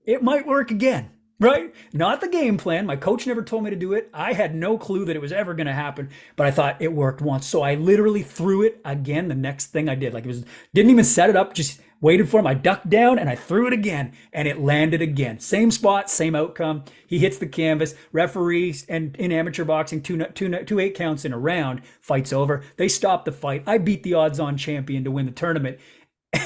It might work again, right? Not the game plan. My coach never told me to do it. I had no clue that it was ever going to happen, but I thought it worked once. So I literally threw it again the next thing I did. Like didn't even set it up, just waited for him. I ducked down and I threw it again and it landed again. Same spot, same outcome. He hits the canvas. Referees and in amateur boxing, two 8 counts in a round, fight's over. They stop the fight. I beat the odds on champion to win the tournament.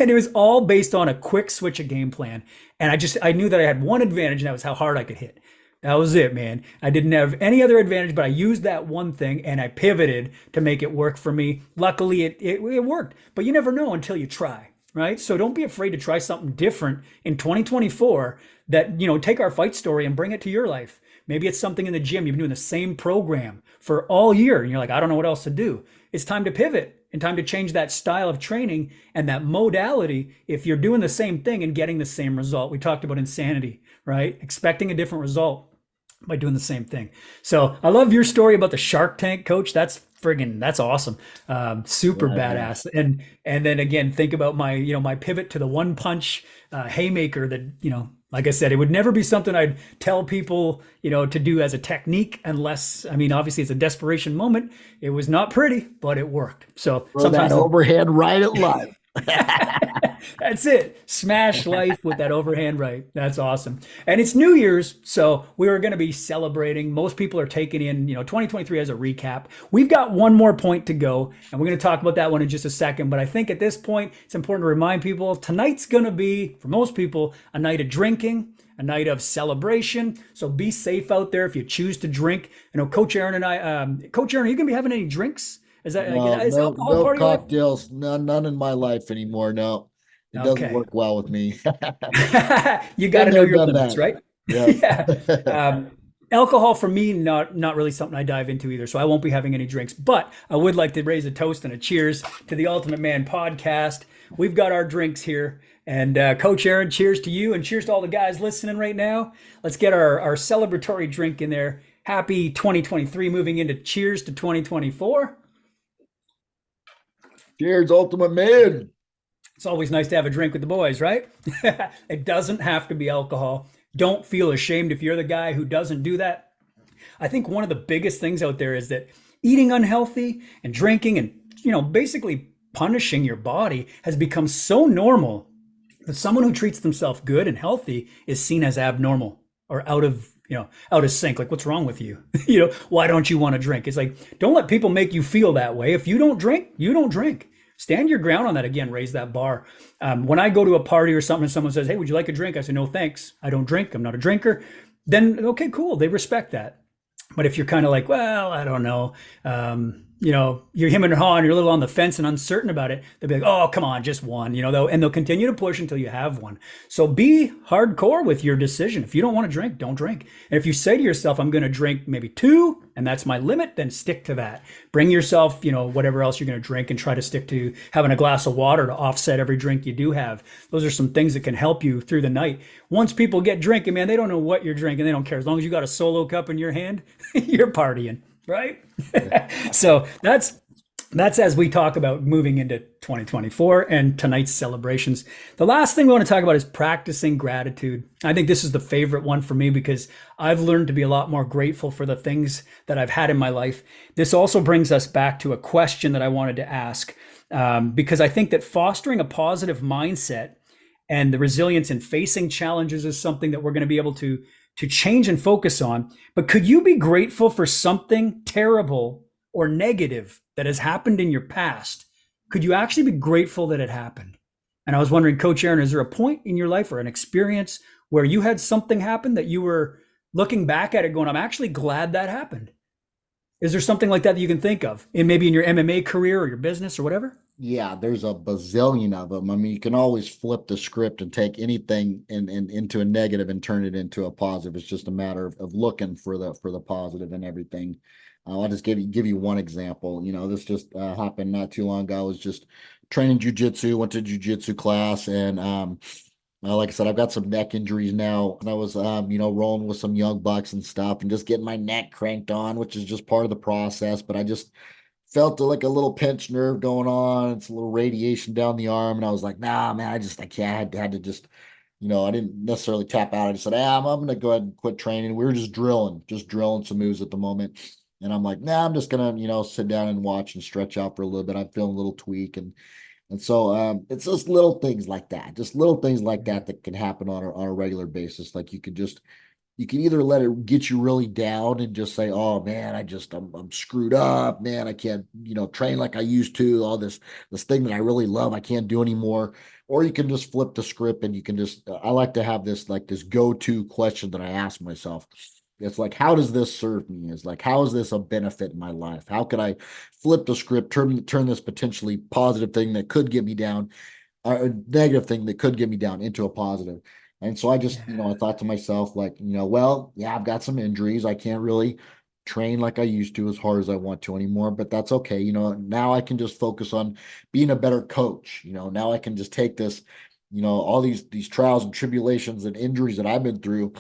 And it was all based on a quick switch of game plan. And I knew that I had one advantage, and that was how hard I could hit. That was it, man. I didn't have any other advantage, but I used that one thing and I pivoted to make it work for me. Luckily, it worked, but you never know until you try, right? So don't be afraid to try something different in 2024 that, take our fight story and bring it to your life. Maybe it's something in the gym. You've been doing the same program for all year and you're like, I don't know what else to do. It's time to pivot and time to change that style of training and that modality if you're doing the same thing and getting the same result. We talked about insanity, right? Expecting a different result by doing the same thing. So I love your story about the Shark Tank, coach. That's awesome. Super Yeah. badass. And then again, think about my pivot to the one punch haymaker that, like I said, it would never be something I'd tell people, to do as a technique unless, obviously it's a desperation moment. It was not pretty, but it worked. So Throw that sometimes overhead right at life. that's it. Smash life with that overhand right. That's awesome. And it's New Year's, so we were going to be celebrating. Most people are taking in, 2023 as a recap. We've got one more point to go, and we're going to talk about that one in just a second. But I think at this point, it's important to remind people tonight's going to be, for most people, a night of drinking, a night of celebration. So be safe out there if you choose to drink. Coach Aaron and Coach Aaron, are you going to be having any drinks? No, Is no, alcohol no part of your life? cocktails. None in my life anymore. No, it doesn't Okay. work well with me. You got Been to know there, your done limits, that. right? Yep. Yeah. Alcohol for me, not really something I dive into either. So I won't be having any drinks, but I would like to raise a toast and a cheers to the Ultimate Man podcast. We've got our drinks here. And Coach Aaron, cheers to you and cheers to all the guys listening right now. Let's get our celebratory drink in there. Happy 2023, moving into cheers to 2024. Cheers, Ultimate Man. It's always nice to have a drink with the boys, right? It doesn't have to be alcohol. Don't feel ashamed if you're the guy who doesn't do that. I think one of the biggest things out there is that eating unhealthy and drinking and, basically punishing your body has become so normal that someone who treats themselves good and healthy is seen as abnormal or out of sync. Like, what's wrong with you? Why don't you want to drink? It's like, don't let people make you feel that way. If you don't drink, you don't drink. Stand your ground on that. Again, raise that bar. When I go to a party or something and someone says, hey, would you like a drink? I say, no, thanks. I don't drink. I'm not a drinker. Then, okay, cool. They respect that. But if you're kind of like, well, I don't know, you're him and haw and you're a little on the fence and uncertain about it, they'll be like, oh, come on, just one, and they'll continue to push until you have one. So be hardcore with your decision. If you don't want to drink, don't drink. And if you say to yourself, I'm going to drink maybe two, and that's my limit, then stick to that. Bring yourself, whatever else you're going to drink and try to stick to having a glass of water to offset every drink you do have. Those are some things that can help you through the night. Once people get drinking, man, they don't know what you're drinking. They don't care. As long as you got a solo cup in your hand, you're partying, right? So that's as we talk about moving into 2024 and tonight's celebrations. The last thing we want to talk about is practicing gratitude. I think this is the favorite one for me because I've learned to be a lot more grateful for the things that I've had in my life. This also brings us back to a question that I wanted to ask because I think that fostering a positive mindset and the resilience in facing challenges is something that we're going to be able to change and focus on. But could you be grateful for something terrible or negative that has happened in your past? Could you actually be grateful that it happened? And I was wondering, Coach Aaron, is there a point in your life or an experience where you had something happen that you were looking back at it going, I'm actually glad that happened? Is there something like that that you can think of in maybe in your MMA career or your business or whatever? Yeah, there's a bazillion of them. I mean, you can always flip the script and take anything into a negative and turn it into a positive. It's just a matter of looking for the positive and everything. I'll just give you one example. This just happened not too long ago. I was just training jujitsu, went to jujitsu class, and like I said, I've got some neck injuries now, and I was rolling with some young bucks and stuff, and just getting my neck cranked on, which is just part of the process. But I just felt like a little pinched nerve going on. It's a little radiation down the arm, and I was like, nah, man, I can't. I had to just, I didn't necessarily tap out. I just said, I'm gonna go ahead and quit training. We were just drilling some moves at the moment. And I'm like, nah, I'm just gonna, sit down and watch and stretch out for a little bit. I'm feeling a little tweak, and so it's just little things like that, just little things like that that can happen on a regular basis. Like you can either let it get you really down and just say, "Oh man, I'm screwed up, man. I can't, train like I used to. All this thing that I really love, I can't do anymore." Or you can just flip the script and you can just I like to have this go-to question that I ask myself. It's like, how does this serve me? Is like, how is this a benefit in my life? How could I flip the script, turn this potentially positive thing that could get me down, or a negative thing that could get me down into a positive. And so I just, I Yeah. thought to myself, like, well, yeah, I've got some injuries. I can't really train like I used to as hard as I want to anymore, but that's okay. Now I can just focus on being a better coach. Now I can just take this, all these trials and tribulations and injuries that I've been through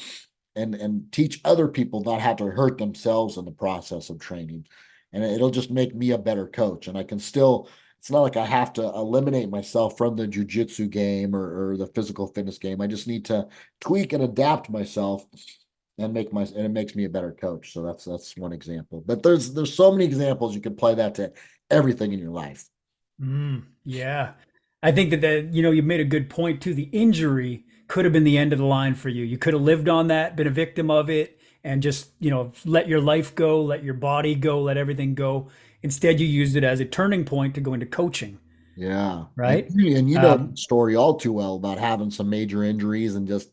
and teach other people not how to hurt themselves in the process of training. And it'll just make me a better coach. And I can still, it's not like I have to eliminate myself from the jujitsu game or the physical fitness game. I just need to tweak and adapt myself and it makes me a better coach. So that's one example. But there's so many examples you can apply that to everything in your life. Yeah. I think that you made a good point too. The injury could have been the end of the line for you. You could have lived on that, been a victim of it, and just, let your life go, let your body go, let everything go. Instead, you used it as a turning point to go into coaching, Yeah. And right? you know the Um, story all too well about having some major injuries and just,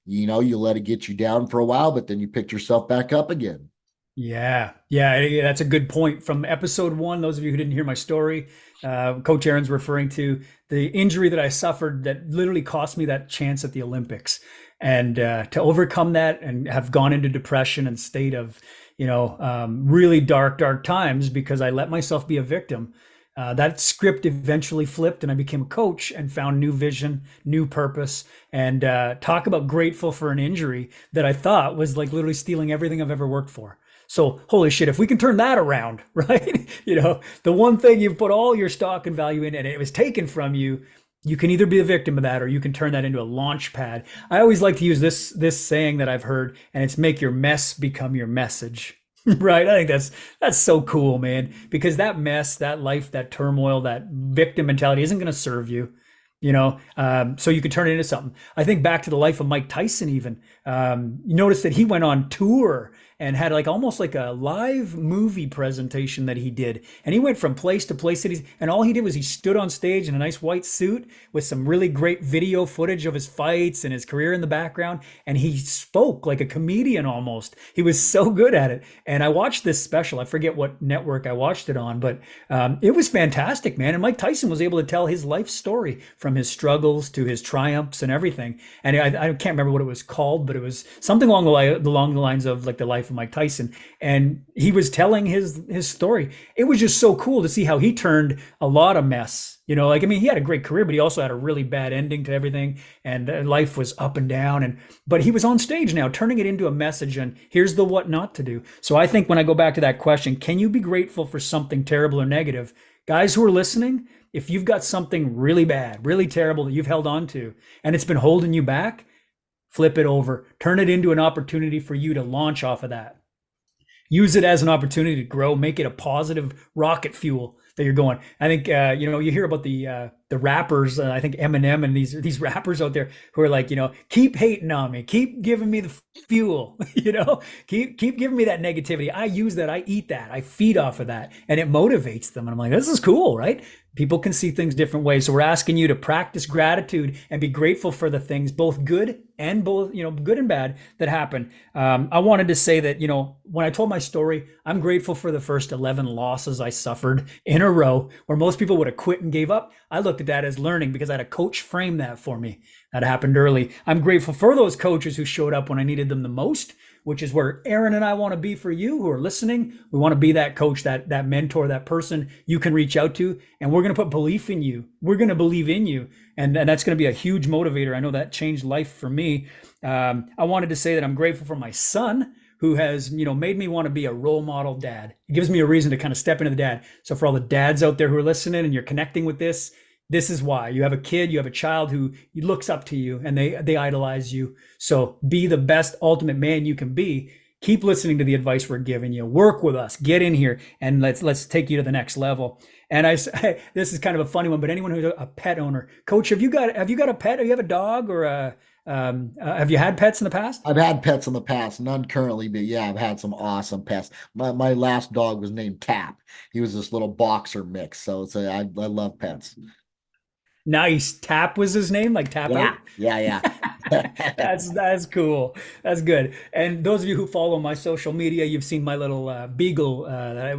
you let it get you down for a while, but then you picked yourself back up again. yeah, that's a good point. From episode one, those of you who didn't hear my story, Coach Aaron's referring to the injury that I suffered that literally cost me that chance at the Olympics. And to overcome that and have gone into depression and state of, really dark times because I let myself be a victim. That script eventually flipped and I became a coach and found new vision, new purpose, and talk about grateful for an injury that I thought was like literally stealing everything I've ever worked for. So, holy shit, if we can turn that around, right? The one thing you've put all your stock and value in and it was taken from you, you can either be a victim of that or you can turn that into a launch pad. I always like to use this saying that I've heard, and it's make your mess become your message. Right? I think that's so cool, man, because that mess, that life, that turmoil, that victim mentality isn't going to serve you. So you could turn it into something. I think back to the life of Mike Tyson, even. You notice that he went on tour and had like almost like a live movie presentation that he did. And he went from place to place cities, and all he did was he stood on stage in a nice white suit with some really great video footage of his fights and his career in the background. And he spoke like a comedian almost. He was so good at it. And I watched this special. I forget what network I watched it on, but it was fantastic, man. And Mike Tyson was able to tell his life story from his struggles to his triumphs and everything. And I can't remember what it was called, but it was something along the lines of like the life of Mike Tyson. And he was telling his story. It was just so cool to see how he turned a lot of mess. Like I mean, he had a great career, but he also had a really bad ending to everything, and life was up and down. But he was on stage now, turning it into a message. And here's the what not to do. So I think when I go back to that question, can you be grateful for something terrible or negative? Guys who are listening, if you've got something really bad, really terrible that you've held on to, and it's been holding you back, flip it over, turn it into an opportunity for you to launch off of that. Use it as an opportunity to grow, make it a positive rocket fuel that you're going. I think you hear about the rappers. I think Eminem and these rappers out there who are like, keep hating on me, keep giving me the fuel, keep giving me that negativity. I use that, I eat that, I feed off of that, and it motivates them. And I'm like, this is cool, right? People can see things different ways. So we're asking you to practice gratitude and be grateful for the things, both good and good and bad that happen. I wanted to say that, when I told my story, I'm grateful for the first 11 losses I suffered in a row where most people would have quit and gave up. I looked at that as learning because I had a coach frame that for me. That happened early. I'm grateful for those coaches who showed up when I needed them the most, which is where Aaron and I want to be for you who are listening. We want to be that coach, that mentor, that person you can reach out to. And we're going to put belief in you. We're going to believe in you. And that's going to be a huge motivator. I know that changed life for me. I wanted to say that I'm grateful for my son who has, made me want to be a role model dad. It gives me a reason to kind of step into the dad. So for all the dads out there who are listening and you're connecting with this is why. You have a kid, you have a child who looks up to you and they idolize you. So be the best ultimate man you can be. Keep listening to the advice we're giving you. Work with us. Get in here and let's take you to the next level. And this is kind of a funny one, but anyone who's a pet owner, Coach, have you got a pet? Do you have a dog or have you had pets in the past? I've had pets in the past, none currently, but yeah, I've had some awesome pets. My last dog was named Tap. He was this little boxer mix. So I love pets. Nice. Tap was his name, like tap out. Yeah, yeah, yeah. That's cool. That's good. And those of you who follow my social media, you've seen my little beagle.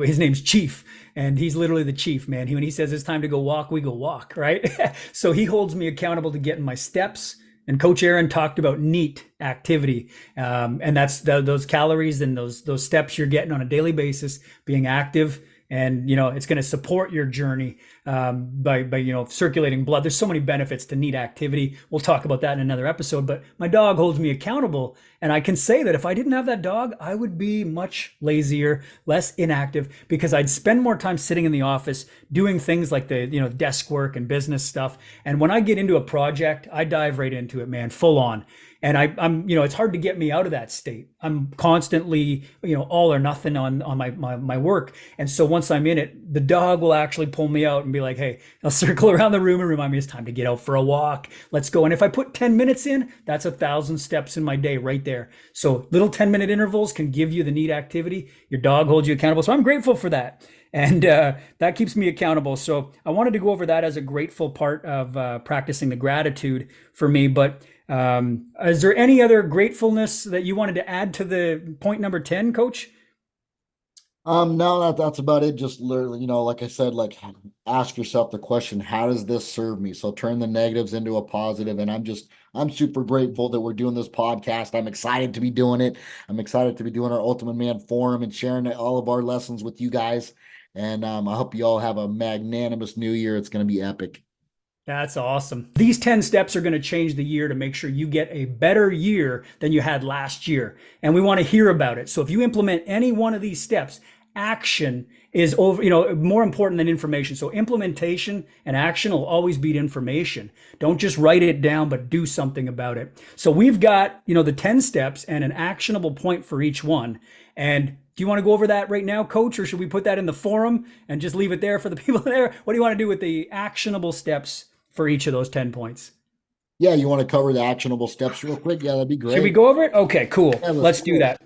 His name's Chief, and he's literally the chief, man. When he says it's time to go walk, we go walk, right? So he holds me accountable to getting my steps. And Coach Aaron talked about NEAT activity, and that's those calories and those steps you're getting on a daily basis, being active. And it's going to support your journey by circulating blood. There's so many benefits to NEAT activity. We'll talk about that in another episode. But my dog holds me accountable, and I can say that if I didn't have that dog, I would be much lazier, less inactive, because I'd spend more time sitting in the office doing things like the desk work and business stuff. And when I get into a project, I dive right into it, man, full on. And I'm it's hard to get me out of that state. I'm constantly, all or nothing on my work. And so once I'm in it, the dog will actually pull me out and be like, hey, I'll circle around the room and remind me it's time to get out for a walk. Let's go. And if I put 10 minutes in, that's 1,000 steps in my day right there. So little 10-minute intervals can give you the NEAT activity. Your dog holds you accountable. So I'm grateful for that. And that keeps me accountable. So I wanted to go over that as a grateful part of practicing the gratitude for me. But is there any other gratefulness that you wanted to add to the point number 10, Coach? No, that's about it. Just literally, like I said, like ask yourself the question, how does this serve me? So turn the negatives into a positive. And I'm super grateful that we're doing this podcast. I'm excited to be doing it. I'm excited to be doing our Ultimate Man Forum and sharing all of our lessons with you guys. And I hope you all have a magnanimous new year. It's going to be epic. That's awesome. These 10 steps are going to change the year to make sure you get a better year than you had last year. And we want to hear about it. So if you implement any one of these steps, action is more important than information. So implementation and action will always beat information. Don't just write it down, but do something about it. So we've got, the 10 steps and an actionable point for each one. And do you want to go over that right now, Coach, or should we put that in the forum and just leave it there for the people there? What do you want to do with the actionable steps for each of those 10 points? Yeah, you want to cover the actionable steps real quick? Yeah, that'd be Should we great. go over it? Okay, cool. Yeah, Let's do that.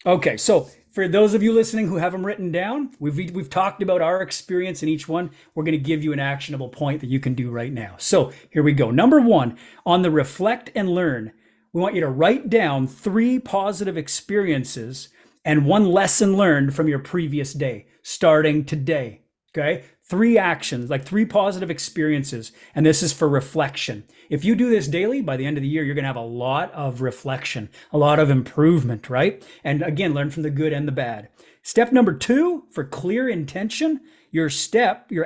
Okay, so for those of you listening who have them written down, we've talked about our experience in each one. We're going to give you an actionable point that you can do right now. So here we go. Number 1, on the reflect and learn, we want you to write down 3 positive experiences and 1 lesson learned from your previous day, starting today. Okay? 3 actions, like 3 positive experiences. And this is for reflection. If you do this daily, by the end of the year, you're going to have a lot of reflection, a lot of improvement, right? And again, learn from the good and the bad. Step number 2, for clear intention, your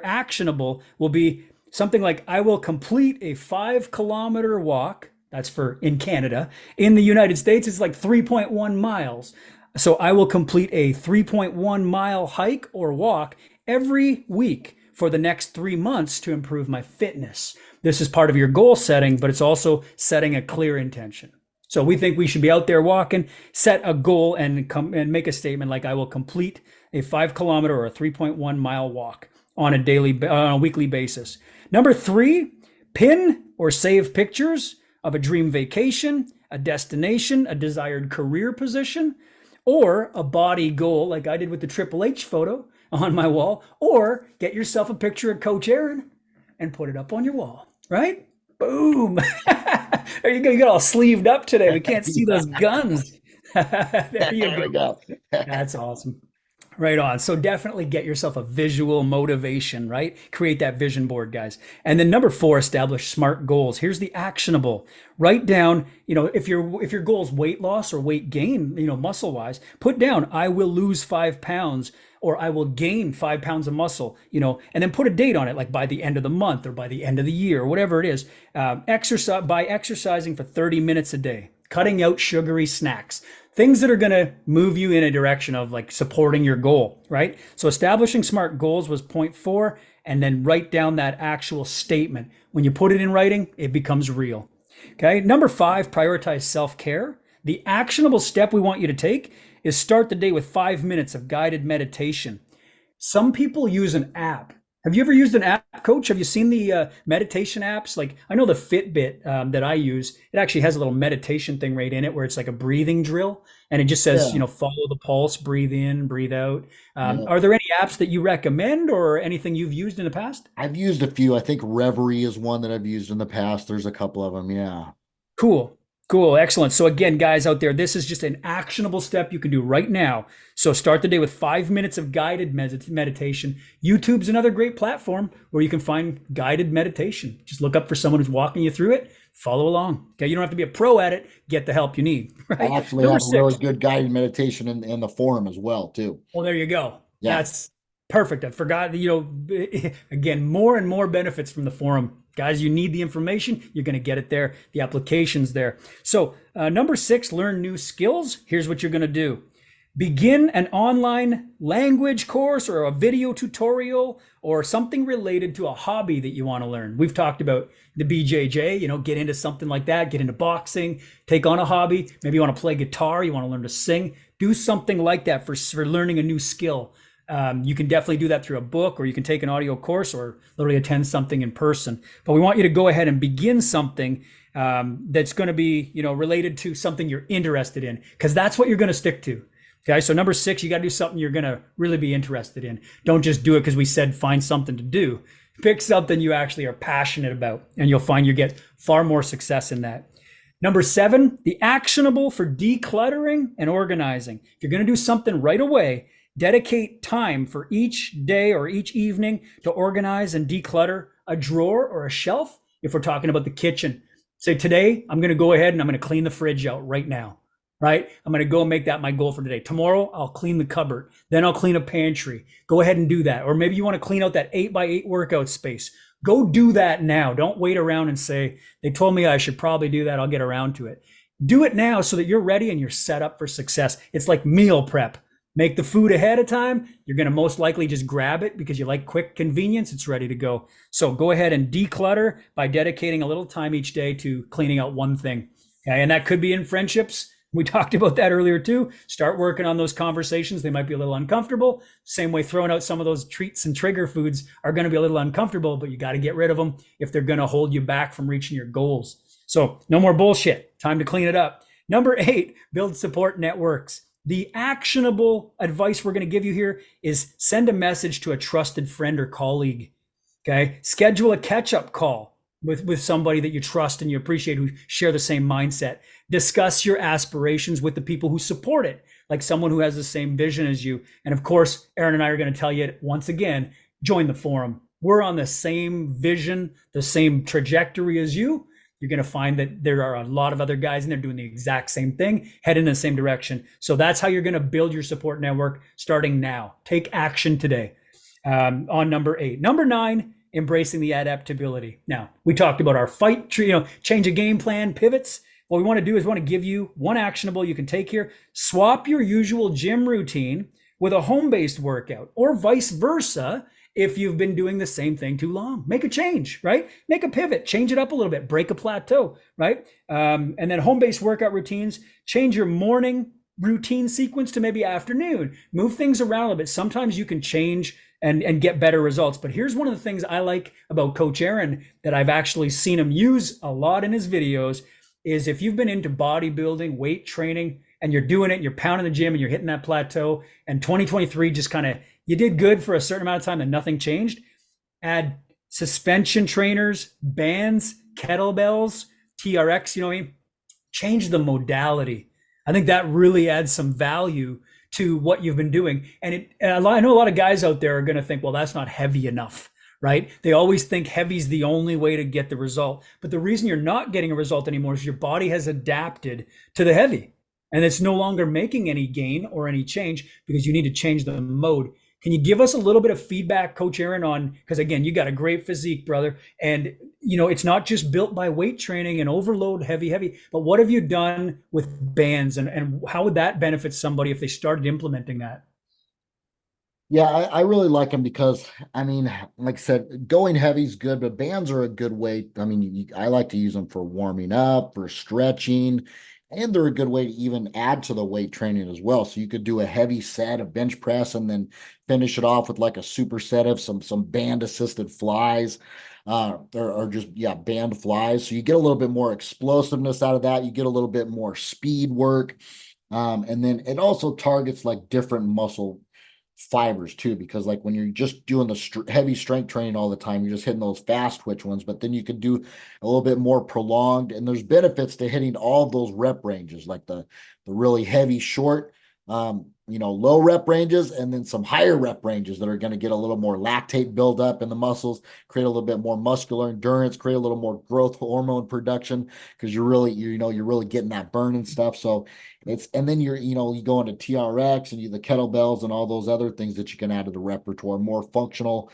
actionable will be something like, I will complete a 5-kilometer walk. That's for in Canada. In the United States, it's like 3.1 miles. So I will complete a 3.1 mile hike or walk every week for the next 3 months to improve my fitness. This is part of your goal setting, but it's also setting a clear intention. So we think we should be out there walking, set a goal, and make a statement like, I will complete a 5-kilometer or a 3.1 mile walk on a weekly basis. Number 3, pin or save pictures of a dream vacation, a destination, a desired career position, or a body goal like I did with the Triple H photo on my wall, or get yourself a picture of Coach Aaron and put it up on your wall, right? Boom. There you go. You got all sleeved up today. We can't see those guns. There you There we go. go. That's awesome. Right on. So definitely get yourself a visual motivation, right? Create that vision board, guys. And then number 4, establish SMART goals. Here's the actionable. Write down, if your goal is weight loss or weight gain, muscle wise, put down, I will lose 5 pounds or I will gain 5 pounds of muscle, and then put a date on it, like by the end of the month or by the end of the year, or whatever it is. Exercise by exercising for 30 minutes a day, cutting out sugary snacks, things that are going to move you in a direction of like supporting your goal, right? So establishing SMART goals was point 4, and then write down that actual statement. When you put it in writing, it becomes real. Okay. Number 5, prioritize self-care. The actionable step we want you to take is start the day with 5 minutes of guided meditation. Some people use an app. Have you ever used an app, Coach? Have you seen the meditation apps? Like, I know the Fitbit that I use, it actually has a little meditation thing right in it where it's like a breathing drill, and it just says, Yeah. follow the pulse, breathe in, breathe out. Yeah. Are there any apps that you recommend or anything you've used in the past? I've used a few. I think Reverie is one that I've used in the past. There's a couple of them. Yeah. Cool. Cool. Excellent. So again, guys out there, this is just an actionable step you can do right now. So start the day with 5 minutes of guided meditation. YouTube's another great platform where you can find guided meditation. Just look up for someone who's walking you through it. Follow along. Okay. You don't have to be a pro at it. Get the help you need. I Right. actually Number have a really 6. good guided meditation in the forum as well, too. Well, there you go. Yeah. That's perfect. I forgot, again, more and more benefits from the forum. Guys, you need the information. You're going to get it there. The application's there. So, number 6, learn new skills. Here's what you're going to do. Begin an online language course or a video tutorial or something related to a hobby that you want to learn. We've talked about the BJJ, get into something like that, get into boxing, take on a hobby. Maybe you want to play guitar, you want to learn to sing. Do something like that for learning a new skill. You can definitely do that through a book, or you can take an audio course, or literally attend something in person. But we want you to go ahead and begin something that's going to be, related to something you're interested in, because that's what you're going to stick to. Okay, so number 6, you got to do something you're going to really be interested in. Don't just do it because we said find something to do. Pick something you actually are passionate about, and you'll find you get far more success in that. Number 7, the actionable for decluttering and organizing. If you're going to do something right away, dedicate time for each day or each evening to organize and declutter a drawer or a shelf. If we're talking about the kitchen, say today, I'm going to go ahead and I'm going to clean the fridge out right now, right? I'm going to go and make that my goal for today. Tomorrow, I'll clean the cupboard. Then I'll clean a pantry. Go ahead and do that. Or maybe you want to clean out that 8x8 workout space. Go do that now. Don't wait around and say, they told me I should probably do that. I'll get around to it. Do it now so that you're ready and you're set up for success. It's like meal prep. Make the food ahead of time. You're going to most likely just grab it because you like quick convenience. It's ready to go. So go ahead and declutter by dedicating a little time each day to cleaning out one thing. Okay? And that could be in friendships. We talked about that earlier too. Start working on those conversations. They might be a little uncomfortable. Same way, throwing out some of those treats and trigger foods are going to be a little uncomfortable, but you got to get rid of them if they're going to hold you back from reaching your goals. So no more bullshit. Time to clean it up. Number 8, build support networks. The actionable advice we're going to give you here is send a message to a trusted friend or colleague. Okay. Schedule a catch-up call with somebody that you trust and you appreciate, who share the same mindset. Discuss your aspirations with the people who support it, like someone who has the same vision as you. And of course, Aaron and I are going to tell you once again, join the forum. We're on the same vision, the same trajectory as you. You're going to find that there are a lot of other guys in there doing the exact same thing, heading in the same direction. So that's how you're going to build your support network starting now. Take action today. On number 8. Number 9, embracing the adaptability. Now, we talked about our fight, change a game plan, pivots. What we want to do is we want to give you one actionable you can take here. Swap your usual gym routine with a home-based workout, or vice versa. If you've been doing the same thing too long, make a change, right? Make a pivot, change it up a little bit, break a plateau, right? And then home-based workout routines, change your morning routine sequence to maybe afternoon, move things around a little bit. Sometimes you can change and get better results. But here's one of the things I like about Coach Aaron that I've actually seen him use a lot in his videos is if you've been into bodybuilding, weight training, and you're doing it, you're pounding the gym and you're hitting that plateau, and 2023 just kind of, you did good for a certain amount of time and nothing changed, add suspension trainers, bands, kettlebells, TRX, change the modality. I think that really adds some value to what you've been doing. And I know a lot of guys out there are going to think, well, that's not heavy enough, right? They always think heavy's the only way to get the result. But the reason you're not getting a result anymore is your body has adapted to the heavy, and it's no longer making any gain or any change because you need to change the mode. Can you give us a little bit of feedback, Coach Aaron, on, because again, you got a great physique, brother, and it's not just built by weight training and overload heavy, but what have you done with bands, and how would that benefit somebody if they started implementing that? Yeah, I really like them because, I mean, like I said, going heavy is good, but bands are a good way. I mean, I like to use them for warming up, for stretching, and they're a good way to even add to the weight training as well. So you could do a heavy set of bench press and then finish it off with like a superset of some band assisted flies, or just yeah, band flies. So you get a little bit more explosiveness out of that. You get a little bit more speed work. And then it also targets like different muscle fibers too, because like when you're just doing the heavy strength training all the time, you're just hitting those fast twitch ones, but then you can do a little bit more prolonged, and there's benefits to hitting all of those rep ranges, like the really heavy short, low rep ranges, and then some higher rep ranges that are going to get a little more lactate buildup in the muscles, create a little bit more muscular endurance, create a little more growth hormone production, because you're really getting that burn and stuff. So and then you go into TRX and the kettlebells and all those other things that you can add to the repertoire, more functional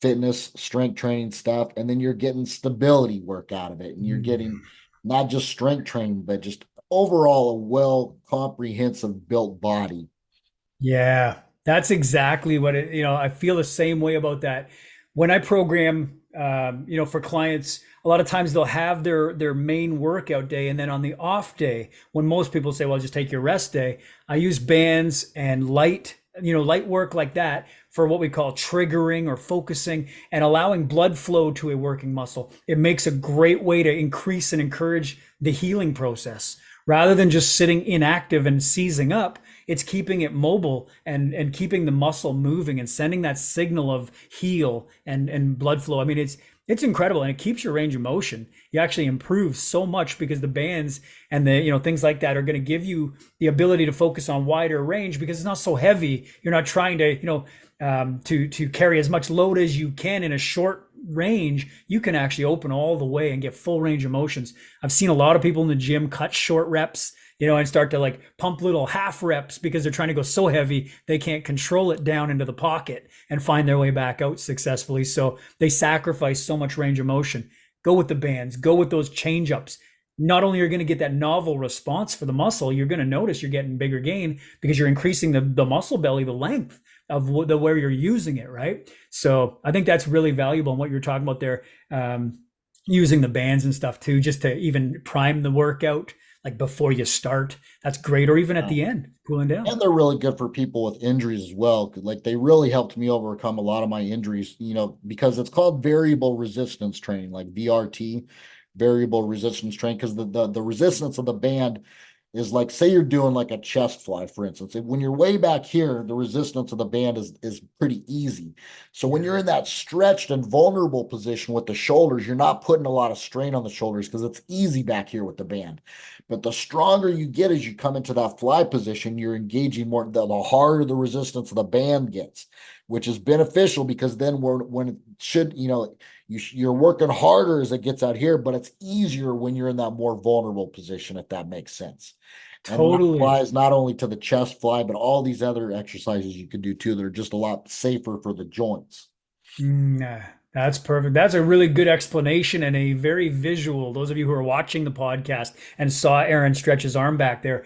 fitness, strength training stuff. And then you're getting stability work out of it. And you're getting not just strength training, but just overall a well comprehensive built body. Yeah, that's exactly what I feel the same way about that. When I program, for clients, a lot of times they'll have their main workout day, and then on the off day, when most people say, "Well, just take your rest day," I use bands and light work like that for what we call triggering or focusing and allowing blood flow to a working muscle. It makes a great way to increase and encourage the healing process rather than just sitting inactive and seizing up. It's keeping it mobile and keeping the muscle moving and sending that signal of heal and blood flow. I mean, it's incredible, and it keeps your range of motion. You actually improve so much because the bands and the things like that are going to give you the ability to focus on wider range because it's not so heavy. You're not trying to to carry as much load as you can in a short range. You can actually open all the way and get full range of motions. I've seen a lot of people in the gym cut short reps, and start to like pump little half reps because they're trying to go so heavy they can't control it down into the pocket and find their way back out successfully. So they sacrifice so much range of motion. Go with the bands, go with those change ups. Not only are you going to get that novel response for the muscle, you're going to notice you're getting bigger gain because you're increasing the muscle belly, the length of where you're using it, right? So I think that's really valuable. And what you're talking about there, using the bands and stuff too, just to even prime the workout, like before you start, that's great. Or even at the end, cooling down. And they're really good for people with injuries as well. Like they really helped me overcome a lot of my injuries, because it's called variable resistance training, like VRT, variable resistance training, because the resistance of the band is like, say you're doing like a chest fly, for instance. When you're way back here, the resistance of the band is pretty easy. So when you're in that stretched and vulnerable position with the shoulders, you're not putting a lot of strain on the shoulders because it's easy back here with the band. But the stronger you get as you come into that fly position, you're engaging more, the harder the resistance of the band gets, which is beneficial because then when it should, you're working harder as it gets out here, but it's easier when you're in that more vulnerable position, if that makes sense. And that Totally. applies not only to the chest fly, but all these other exercises you could do too that are just a lot safer for the joints. That's perfect. That's a really good explanation and a very visual. Those of you who are watching the podcast and saw Aaron stretch his arm back there,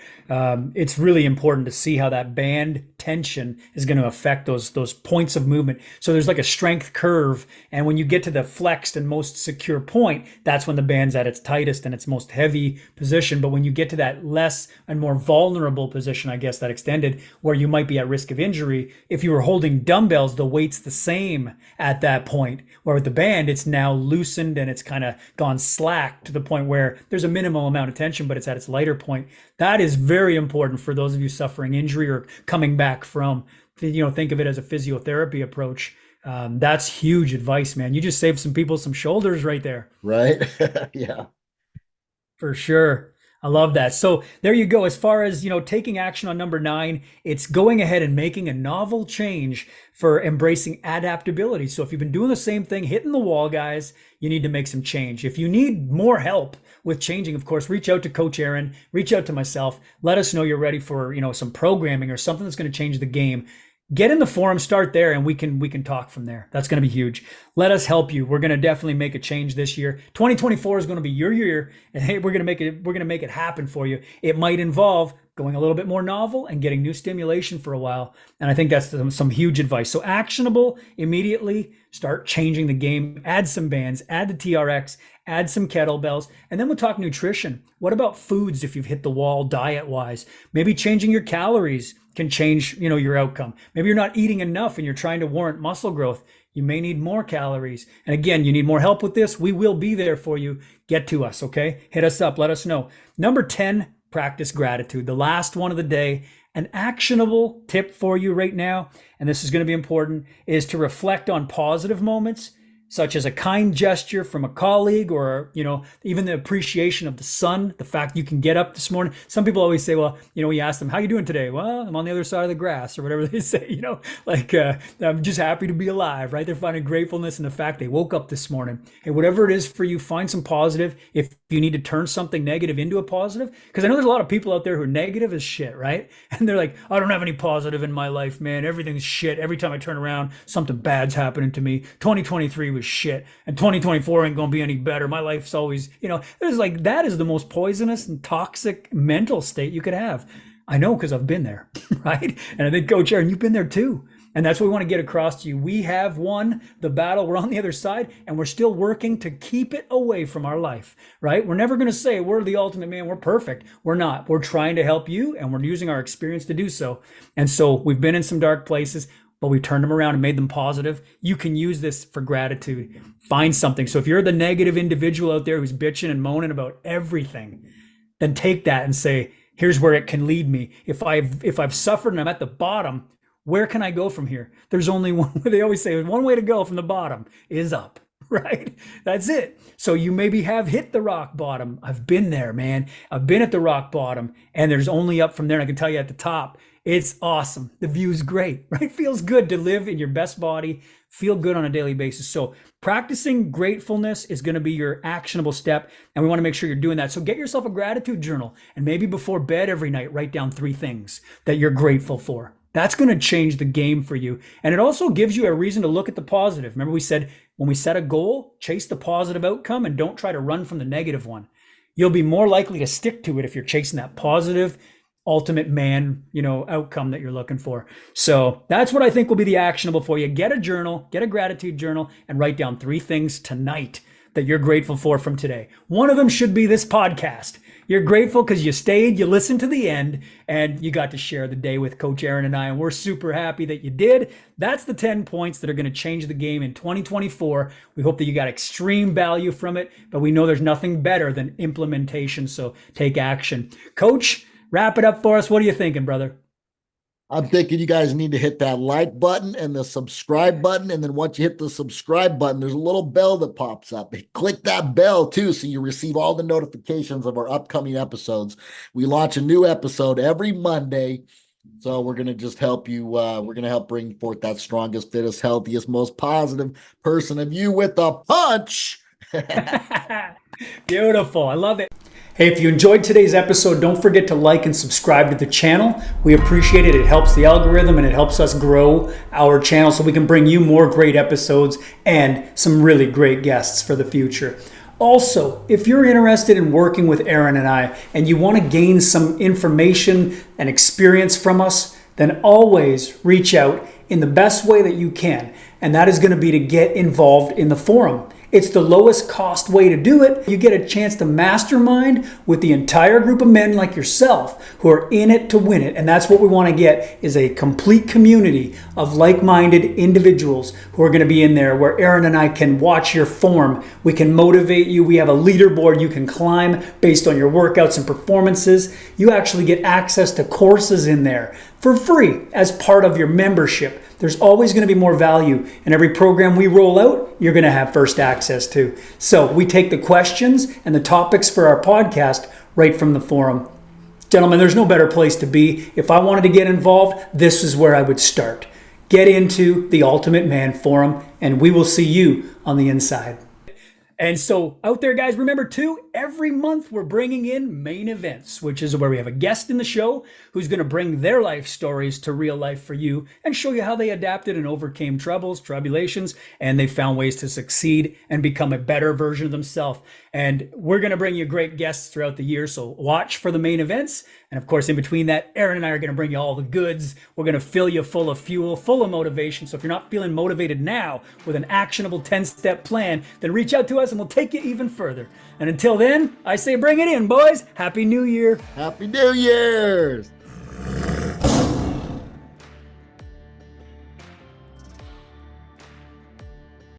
it's really important to see how that band tension is going to affect those points of movement. So there's like a strength curve, and when you get to the flexed and most secure point, that's when the band's at its tightest and its most heavy position. But when you get to that less and more vulnerable position, I guess that extended, where you might be at risk of injury, if you were holding dumbbells, the weight's the same at that point. Where with the band, it's now loosened and it's kind of gone slack to the point where there's a minimal amount of tension, but it's at its lighter point. That is very important for those of you suffering injury or coming back from, think of it as a physiotherapy approach. That's huge advice, man. You just saved some people some shoulders right there. Right? Yeah. For sure. I love that. So there you go. As far as, taking action on number 9, it's going ahead and making a novel change for embracing adaptability. So if you've been doing the same thing, hitting the wall, guys, you need to make some change. If you need more help with changing, of course, reach out to Coach Aaron, reach out to myself. Let us know you're ready for, some programming or something that's going to change the game. Get in the forum, start there, and we can talk from there. That's going to be huge. Let us help you. We're going to definitely make a change this year. 2024 is going to be your year, and hey, we're going to make it happen for you. It might involve going a little bit more novel and getting new stimulation for a while. And I think that's some huge advice. So actionable immediately, start changing the game, add some bands, add the TRX, add some kettlebells, and then we'll talk nutrition. What about foods if you've hit the wall diet-wise? Maybe changing your calories can change, your outcome. Maybe you're not eating enough and you're trying to warrant muscle growth. You may need more calories. And again, you need more help with this. We will be there for you. Get to us, okay? Hit us up. Let us know. Number 10, practice gratitude. The last one of the day. An actionable tip for you right now, and this is going to be important, is to reflect on positive moments, such as a kind gesture from a colleague or, even the appreciation of the sun, the fact you can get up this morning. Some people always say, well, you ask them, how you doing today? Well, I'm on the other side of the grass or whatever they say, I'm just happy to be alive, right? They're finding gratefulness in the fact they woke up this morning. Hey, whatever it is for you, find some positive. If you need to turn something negative into a positive, because I know there's a lot of people out there who are negative as shit, right? And they're like, I don't have any positive in my life, man. Everything's shit. Every time I turn around, something bad's happening to me. 2023 was shit, and 2024 ain't gonna be any better. My life's always, there's like, that is the most poisonous and toxic mental state you could have. I know, because I've been there, right? And I think, Coach Aaron, you've been there too. And that's what we want to get across to you. We have won the battle. We're on the other side, and we're still working to keep it away from our life, right? We're never going to say we're the ultimate man. We're perfect. We're not. We're trying to help you, and we're using our experience to do so. And so we've been in some dark places, but we turned them around and made them positive. You can use this for gratitude. Find something. So if you're the negative individual out there who's bitching and moaning about everything, then take that and say, here's where it can lead me. If I've suffered and I'm at the bottom, where can I go from here? There's only one. They always say one way to go from the bottom is up, right? That's it. So you maybe have hit the rock bottom. I've been there, man. I've been at the rock bottom, and there's only up from there. And I can tell you at the top, it's awesome. The view's great, right? Feels good to live in your best body, feel good on a daily basis. So practicing gratefulness is going to be your actionable step, and we want to make sure you're doing that. So get yourself a gratitude journal, and maybe before bed every night, write down 3 things that you're grateful for. That's going to change the game for you. And it also gives you a reason to look at the positive. Remember we said when we set a goal, chase the positive outcome and don't try to run from the negative one. You'll be more likely to stick to it if you're chasing that positive ultimate man, outcome that you're looking for. So that's what I think will be the actionable for you. Get a journal, get a gratitude journal, and write down 3 things tonight that you're grateful for from today. One of them should be this podcast. You're grateful because you stayed, you listened to the end, and you got to share the day with Coach Aaron and I, and we're super happy that you did. That's the 10 points that are going to change the game in 2024. We hope that you got extreme value from it, but we know there's nothing better than implementation, so take action. Coach, wrap it up for us. What are you thinking, brother? I'm thinking you guys need to hit that like button and the subscribe button. And then once you hit the subscribe button, there's a little bell that pops up. Click that bell too, so you receive all the notifications of our upcoming episodes. We launch a new episode every Monday. So we're going to just help you. We're going to help bring forth that strongest, fittest, healthiest, most positive person of you with a punch. Beautiful. I love it. Hey, if you enjoyed today's episode, don't forget to like and subscribe to the channel. We appreciate it. It helps the algorithm and it helps us grow our channel so we can bring you more great episodes and some really great guests for the future. Also, if you're interested in working with Aaron and I and you want to gain some information and experience from us, then always reach out in the best way that you can. And that is going to be to get involved in the forum. It's the lowest cost way to do it. You get a chance to mastermind with the entire group of men like yourself who are in it to win it. And that's what we want to get, is a complete community of like-minded individuals who are going to be in there where Aaron and I can watch your form. We can motivate you. We have a leaderboard you can climb based on your workouts and performances. You actually get access to courses in there for free as part of your membership. There's always going to be more value, and every program we roll out, you're going to have first access to. So we take the questions and the topics for our podcast right from the forum. Gentlemen, there's no better place to be. If I wanted to get involved, this is where I would start. Get into the Ultimate Man Forum, and we will see you on the inside. And so out there, guys, remember too, every month we're bringing in main events, which is where we have a guest in the show who's going to bring their life stories to real life for you and show you how they adapted and overcame troubles, tribulations, and they found ways to succeed and become a better version of themselves. And we're going to bring you great guests throughout the year. So watch for the main events. And of course, in between that, Aaron and I are going to bring you all the goods. We're going to fill you full of fuel, full of motivation. So if you're not feeling motivated now with an actionable 10-step plan, then reach out to us and we'll take you even further. And until then, I say bring it in, boys. Happy New Year. Happy New Year's.